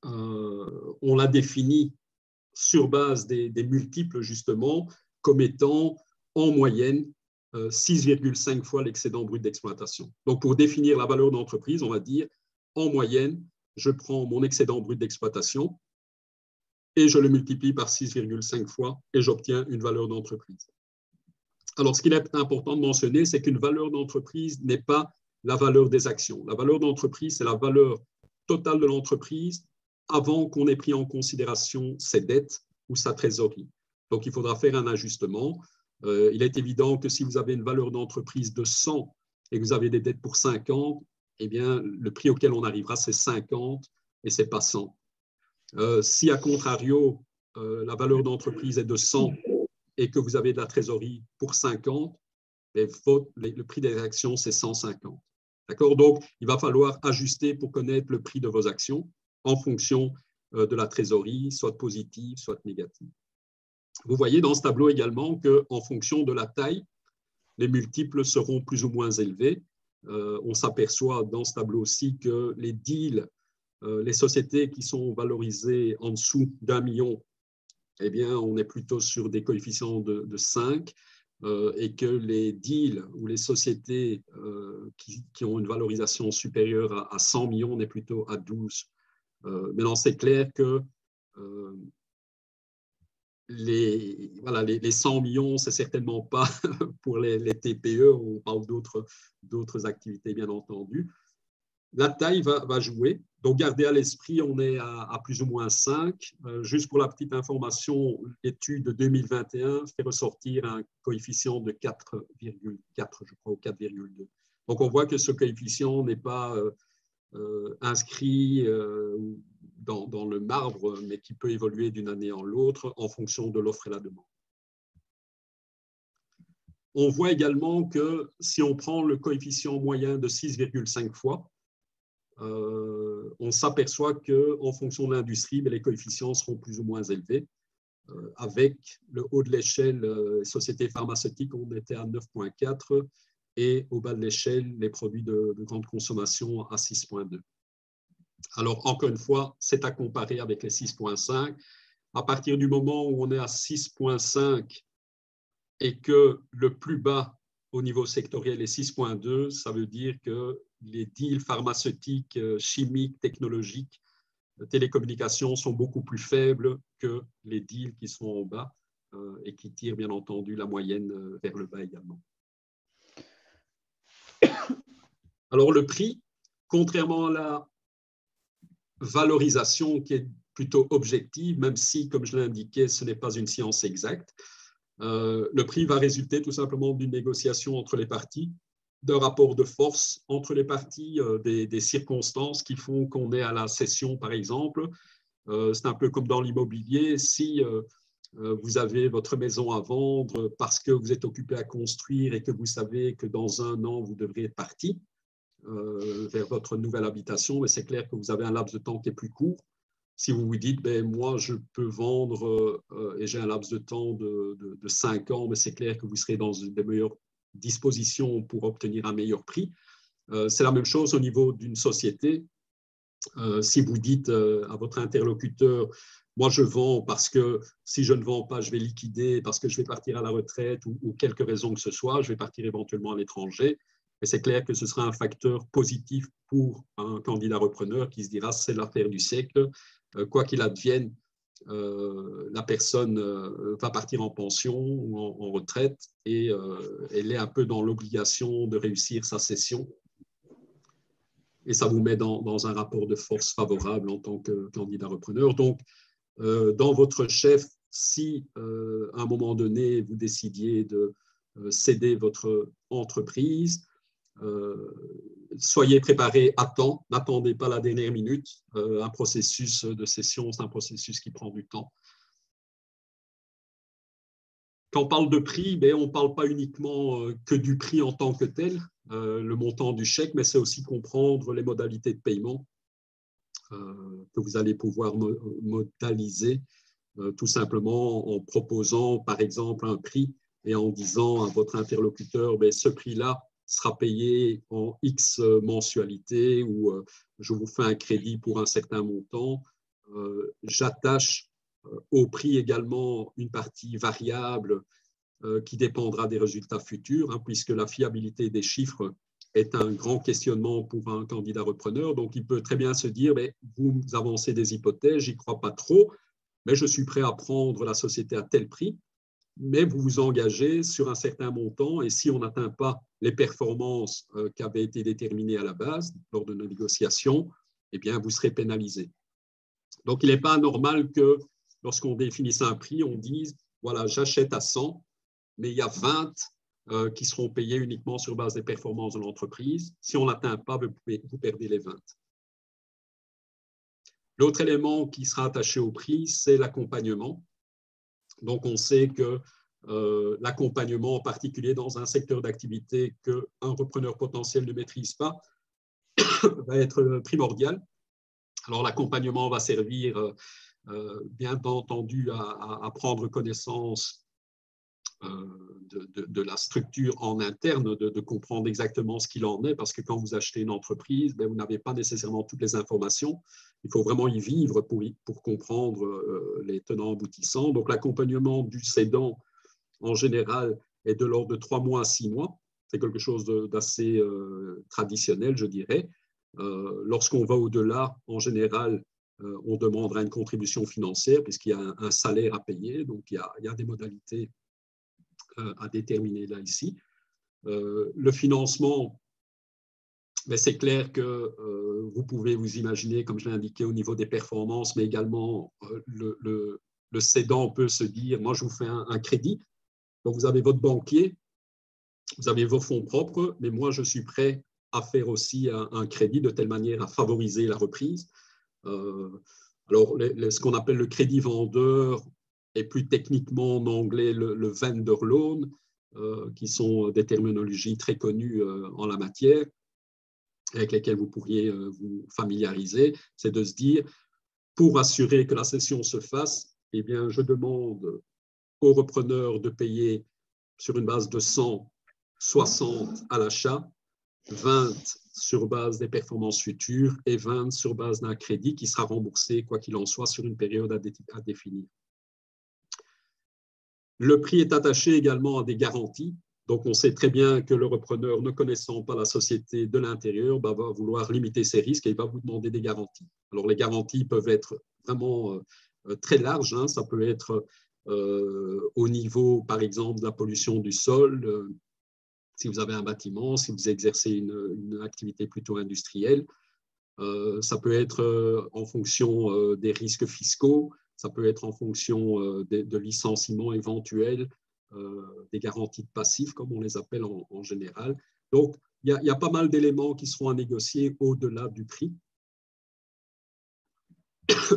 on l'a définie sur base des multiples, justement, comme étant en moyenne 6,5 fois l'excédent brut d'exploitation. Donc, pour définir la valeur d'entreprise, on va dire, en moyenne, je prends mon excédent brut d'exploitation et je le multiplie par 6,5 fois et j'obtiens une valeur d'entreprise. Alors, ce qu'il est important de mentionner, c'est qu'une valeur d'entreprise n'est pas la valeur des actions. La valeur d'entreprise, c'est la valeur totale de l'entreprise avant qu'on ait pris en considération ses dettes ou sa trésorerie. Donc, il faudra faire un ajustement. Il est évident que si vous avez une valeur d'entreprise de 100 et que vous avez des dettes pour 50, eh bien, le prix auquel on arrivera, c'est 50 et ce n'est pas 100. Si, à contrario, la valeur d'entreprise est de 100 et que vous avez de la trésorerie pour 50, le prix des actions, c'est 150. D'accord? Donc, il va falloir ajuster pour connaître le prix de vos actions en fonction de la trésorerie, soit positive, soit négative. Vous voyez dans ce tableau également qu'en fonction de la taille, les multiples seront plus ou moins élevés. On s'aperçoit dans ce tableau aussi que les deals, les sociétés qui sont valorisées en dessous d'1 million, eh bien, on est plutôt sur des coefficients de 5 et que les deals ou les sociétés qui ont une valorisation supérieure à 100 millions, on est plutôt à 12. Maintenant, c'est clair que les 100 millions, ce n'est certainement pas pour les TPE, on parle d'autres activités, bien entendu. La taille va jouer. Donc, gardez à l'esprit, on est à plus ou moins 5. Juste pour la petite information, l'étude de 2021 fait ressortir un coefficient de 4,4, je crois, ou 4,2. Donc, on voit que ce coefficient n'est pas inscrit dans le marbre, mais qui peut évoluer d'une année en l'autre en fonction de l'offre et la demande. On voit également que si on prend le coefficient moyen de 6,5 fois, on s'aperçoit qu'en fonction de l'industrie, les coefficients seront plus ou moins élevés. Avec le haut de l'échelle, sociétés pharmaceutiques, on était à 9,4 et au bas de l'échelle, les produits de grande consommation à 6,2. Alors, encore une fois, c'est à comparer avec les 6,5. À partir du moment où on est à 6,5 et que le plus bas au niveau sectoriel est 6,2, ça veut dire que les deals pharmaceutiques, chimiques, technologiques, télécommunications sont beaucoup plus faibles que les deals qui sont en bas et qui tirent bien entendu la moyenne vers le bas également. Alors le prix, contrairement à la valorisation qui est plutôt objective, même si, comme je l'ai indiqué, ce n'est pas une science exacte, le prix va résulter tout simplement d'une négociation entre les parties, d'un rapport de force entre les parties, des circonstances qui font qu'on est à la cession, par exemple. C'est un peu comme dans l'immobilier. Si vous avez votre maison à vendre parce que vous êtes occupé à construire et que vous savez que dans 1 an, vous devrez être parti vers votre nouvelle habitation, mais c'est clair que vous avez un laps de temps qui est plus court. Si vous vous dites, moi, je peux vendre et j'ai un laps de temps de 5 ans, mais c'est clair que vous serez dans des meilleures dispositions pour obtenir un meilleur prix. C'est la même chose au niveau d'une société. Si vous dites à votre interlocuteur, moi, je vends parce que si je ne vends pas, je vais liquider, parce que je vais partir à la retraite ou quelque raison que ce soit, je vais partir éventuellement à l'étranger. Et c'est clair que ce sera un facteur positif pour un candidat repreneur qui se dira c'est l'affaire du siècle. Quoi qu'il advienne, la personne va partir en pension ou en retraite et elle est un peu dans l'obligation de réussir sa cession. Et ça vous met dans un rapport de force favorable en tant que candidat repreneur. Donc, dans votre chef, si à un moment donné, vous décidiez de céder votre entreprise, soyez préparés à temps, n'attendez pas la dernière minute. Un processus de cession, c'est un processus qui prend du temps. Quand on parle de prix, on ne parle pas uniquement que du prix en tant que tel, le montant du chèque, mais c'est aussi comprendre les modalités de paiement que vous allez pouvoir modaliser tout simplement en proposant par exemple un prix et en disant à votre interlocuteur ce prix-là sera payé en X mensualités ou je vous fais un crédit pour un certain montant. J'attache au prix également une partie variable qui dépendra des résultats futurs, puisque la fiabilité des chiffres est un grand questionnement pour un candidat repreneur. Donc, il peut très bien se dire, vous avancez des hypothèses, j'y crois pas trop, mais je suis prêt à prendre la société à tel prix, mais vous vous engagez sur un certain montant et si on n'atteint pas les performances qui avaient été déterminées à la base lors de nos négociations, eh bien, vous serez pénalisé. Donc, il n'est pas normal que lorsqu'on définisse un prix, on dise, voilà, j'achète à 100, mais il y a 20 qui seront payés uniquement sur base des performances de l'entreprise. Si on n'atteint pas, vous perdez les 20. L'autre élément qui sera attaché au prix, c'est l'accompagnement. Donc, on sait que l'accompagnement, en particulier dans un secteur d'activité qu'un repreneur potentiel ne maîtrise pas, va être primordial. Alors, l'accompagnement va servir, bien entendu, à prendre connaissance de la structure en interne, de comprendre exactement ce qu'il en est, parce que quand vous achetez une entreprise, vous n'avez pas nécessairement toutes les informations. Il faut vraiment y vivre pour comprendre les tenants aboutissants. Donc, l'accompagnement du cédant, en général, est de l'ordre de 3 mois à 6 mois. C'est quelque chose d'assez traditionnel, je dirais. Lorsqu'on va au-delà, en général, on demandera une contribution financière puisqu'il y a un salaire à payer. Donc, il y a des modalités à déterminer là ici. Le financement, c'est clair que vous pouvez vous imaginer, comme je l'ai indiqué, au niveau des performances, mais également le cédant peut se dire, moi je vous fais un crédit. Donc vous avez votre banquier, vous avez vos fonds propres, mais moi je suis prêt à faire aussi un crédit de telle manière à favoriser la reprise. Alors ce qu'on appelle le crédit vendeur, et plus techniquement en anglais le vendor loan, qui sont des terminologies très connues en la matière, avec lesquelles vous pourriez vous familiariser, c'est de se dire, pour assurer que la cession se fasse, eh bien, je demande au repreneur de payer sur une base de 100, 60 à l'achat, 20 sur base des performances futures et 20 sur base d'un crédit qui sera remboursé, quoi qu'il en soit, sur une période à définir. Le prix est attaché également à des garanties. Donc, on sait très bien que le repreneur, ne connaissant pas la société de l'intérieur, va vouloir limiter ses risques et il va vous demander des garanties. Alors, les garanties peuvent être vraiment très larges. Hein. Ça peut être au niveau, par exemple, de la pollution du sol, si vous avez un bâtiment, si vous exercez une activité plutôt industrielle. Ça peut être en fonction des risques fiscaux. Ça peut être en fonction de licenciements éventuels, des garanties de passifs, comme on les appelle en général. Donc, il y a pas mal d'éléments qui seront à négocier au-delà du prix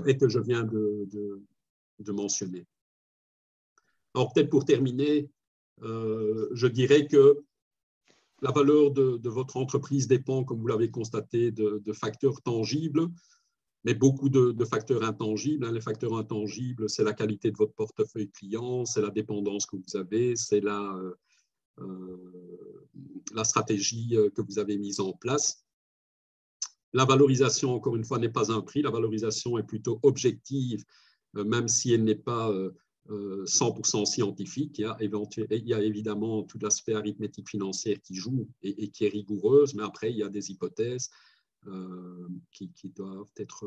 et que je viens de mentionner. Alors, peut-être pour terminer, je dirais que la valeur de votre entreprise dépend, comme vous l'avez constaté, de facteurs tangibles, mais beaucoup de facteurs intangibles. Les facteurs intangibles, c'est la qualité de votre portefeuille client, c'est la dépendance que vous avez, c'est la stratégie que vous avez mise en place. La valorisation, encore une fois, n'est pas un prix. La valorisation est plutôt objective, même si elle n'est pas 100% scientifique. Il y a évidemment tout l'aspect arithmétique financière qui joue et qui est rigoureuse, mais après, il y a des hypothèses qui doivent être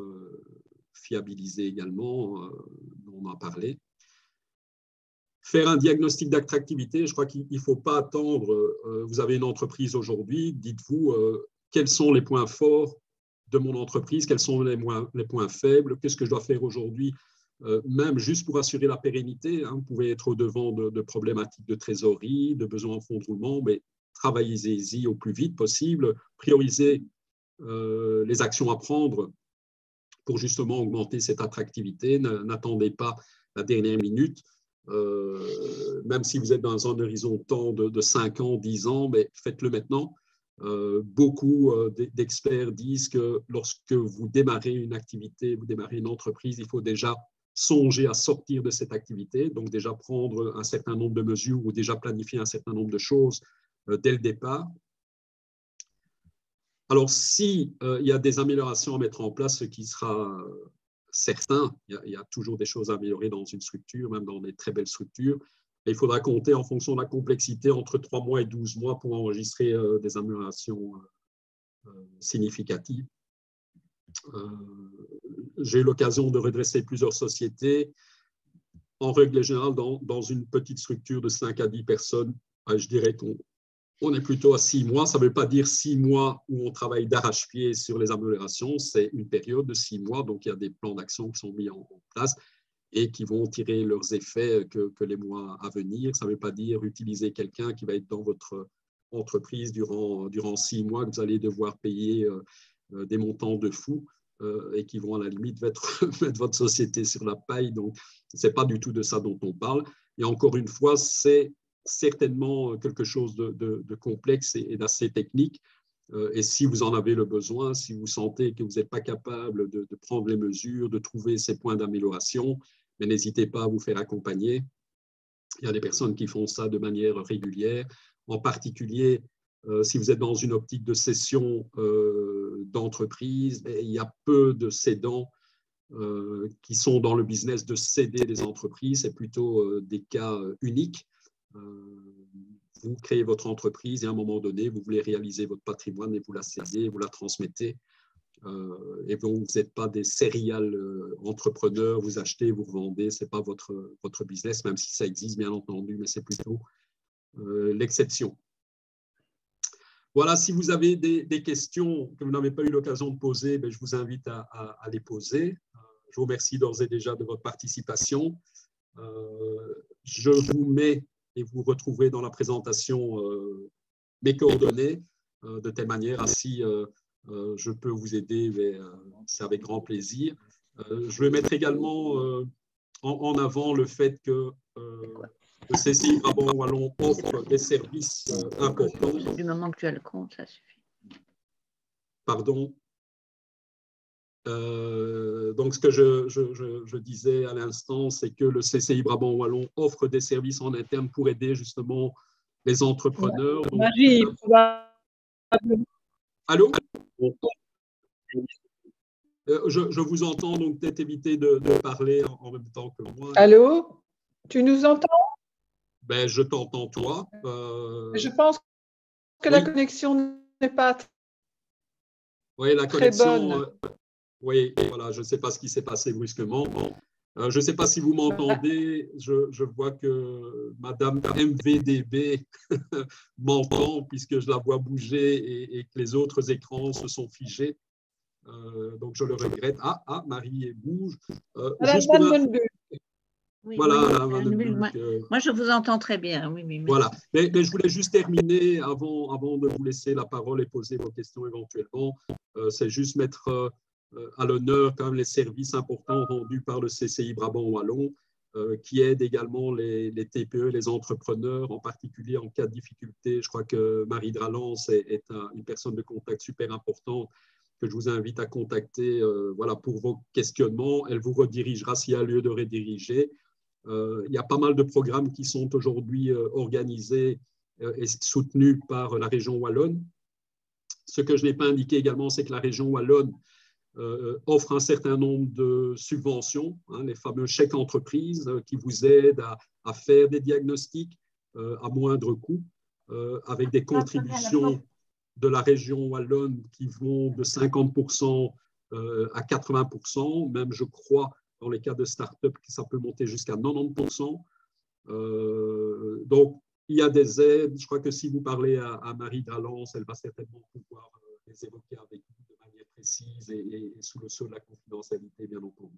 fiabilisées également, dont on a parlé. Faire un diagnostic d'attractivité, je crois qu'il ne faut pas attendre, vous avez une entreprise aujourd'hui, dites-vous quels sont les points forts de mon entreprise, quels sont les points faibles, qu'est-ce que je dois faire aujourd'hui, même juste pour assurer la pérennité. Hein, vous pouvez être au-devant de problématiques de trésorerie, de besoins en fonds de roulement, mais travaillez-y au plus vite possible, priorisez les actions à prendre pour justement augmenter cette attractivité. N'attendez pas la dernière minute. Même si vous êtes dans un horizon de temps de 5 ans, 10 ans, mais faites-le maintenant. Beaucoup d'experts disent que lorsque vous démarrez une activité, vous démarrez une entreprise, il faut déjà songer à sortir de cette activité, donc déjà prendre un certain nombre de mesures ou déjà planifier un certain nombre de choses dès le départ. Alors, s'il y a des améliorations à mettre en place, ce qui sera certain, il y a toujours des choses à améliorer dans une structure, même dans des très belles structures, et il faudra compter en fonction de la complexité entre 3 mois et 12 mois pour enregistrer des améliorations significatives. J'ai eu l'occasion de redresser plusieurs sociétés. En règle générale, dans une petite structure de 5 à 10 personnes, je dirais qu'on est plutôt à 6 mois. Ça ne veut pas dire 6 mois où on travaille d'arrache-pied sur les améliorations. C'est une période de 6 mois. Donc, il y a des plans d'action qui sont mis en place et qui vont tirer leurs effets que les mois à venir. Ça ne veut pas dire utiliser quelqu'un qui va être dans votre entreprise durant 6 mois, que vous allez devoir payer des montants de fou et qui vont à la limite mettre votre société sur la paille. Donc, ce n'est pas du tout de ça dont on parle. Et encore une fois, c'est certainement quelque chose de complexe et d'assez technique. Et si vous en avez le besoin, si vous sentez que vous n'êtes pas capable de prendre les mesures, de trouver ces points d'amélioration, mais n'hésitez pas à vous faire accompagner. Il y a des personnes qui font ça de manière régulière. En particulier, si vous êtes dans une optique de cession d'entreprise, il y a peu de cédants qui sont dans le business de céder des entreprises. C'est plutôt des cas uniques. Vous créez votre entreprise et à un moment donné, vous voulez réaliser votre patrimoine et vous la cédez, vous la transmettez. Et donc, vous n'êtes pas des serial entrepreneurs, vous achetez, vous revendez, ce n'est pas votre business, même si ça existe bien entendu, mais c'est plutôt l'exception. Voilà, si vous avez des questions que vous n'avez pas eu l'occasion de poser, je vous invite à les poser. Je vous remercie d'ores et déjà de votre participation. Je vous mets et vous retrouverez dans la présentation mes coordonnées de telle manière à si je peux vous aider, c'est avec grand plaisir. Je vais mettre également en avant le fait que le CCI Brabant Wallon offre des services importants. Du moment que tu as le compte, ça suffit. Pardon. Donc, ce que je disais à l'instant, c'est que le CCI Brabant Wallon offre des services en interne pour aider justement les entrepreneurs. Donc, Marie, allô? Je vous entends, donc peut-être éviter de parler en même temps que moi. Allô? Tu nous entends? Je t'entends, toi. Je pense que la connexion n'est pas la très connexion, bonne. Oui, voilà, je ne sais pas ce qui s'est passé brusquement. Je ne sais pas si vous m'entendez. Je vois que Madame MVDB m'entend puisque je la vois bouger et que les autres écrans se sont figés. Donc, je le regrette. Marie bouge. Juste pour oui, voilà, moi, je vous entends très bien. Oui, voilà. Mais je voulais juste terminer avant de vous laisser la parole et poser vos questions éventuellement. C'est juste mettre à l'honneur quand même les services importants rendus par le CCI Brabant Wallon, qui aide également les TPE, les entrepreneurs, en particulier en cas de difficulté. Je crois que Marie Dralance est une personne de contact super importante que je vous invite à contacter pour vos questionnements. Elle vous redirigera s'il y a lieu de rediriger. Il y a pas mal de programmes qui sont aujourd'hui organisés et soutenus par la région wallonne. Ce que je n'ai pas indiqué également, c'est que la région wallonne offre un certain nombre de subventions, les fameux chèques entreprises qui vous aident à faire des diagnostics à moindre coût, avec des contributions de la région wallonne qui vont de 50% à 80%, même je crois dans les cas de start-up que ça peut monter jusqu'à 90%. Donc, il y a des aides. Je crois que si vous parlez à Marie Dralance, elle va certainement pouvoir les évoquer avec vous de manière précise et sous le sceau de la confidentialité, bien entendu.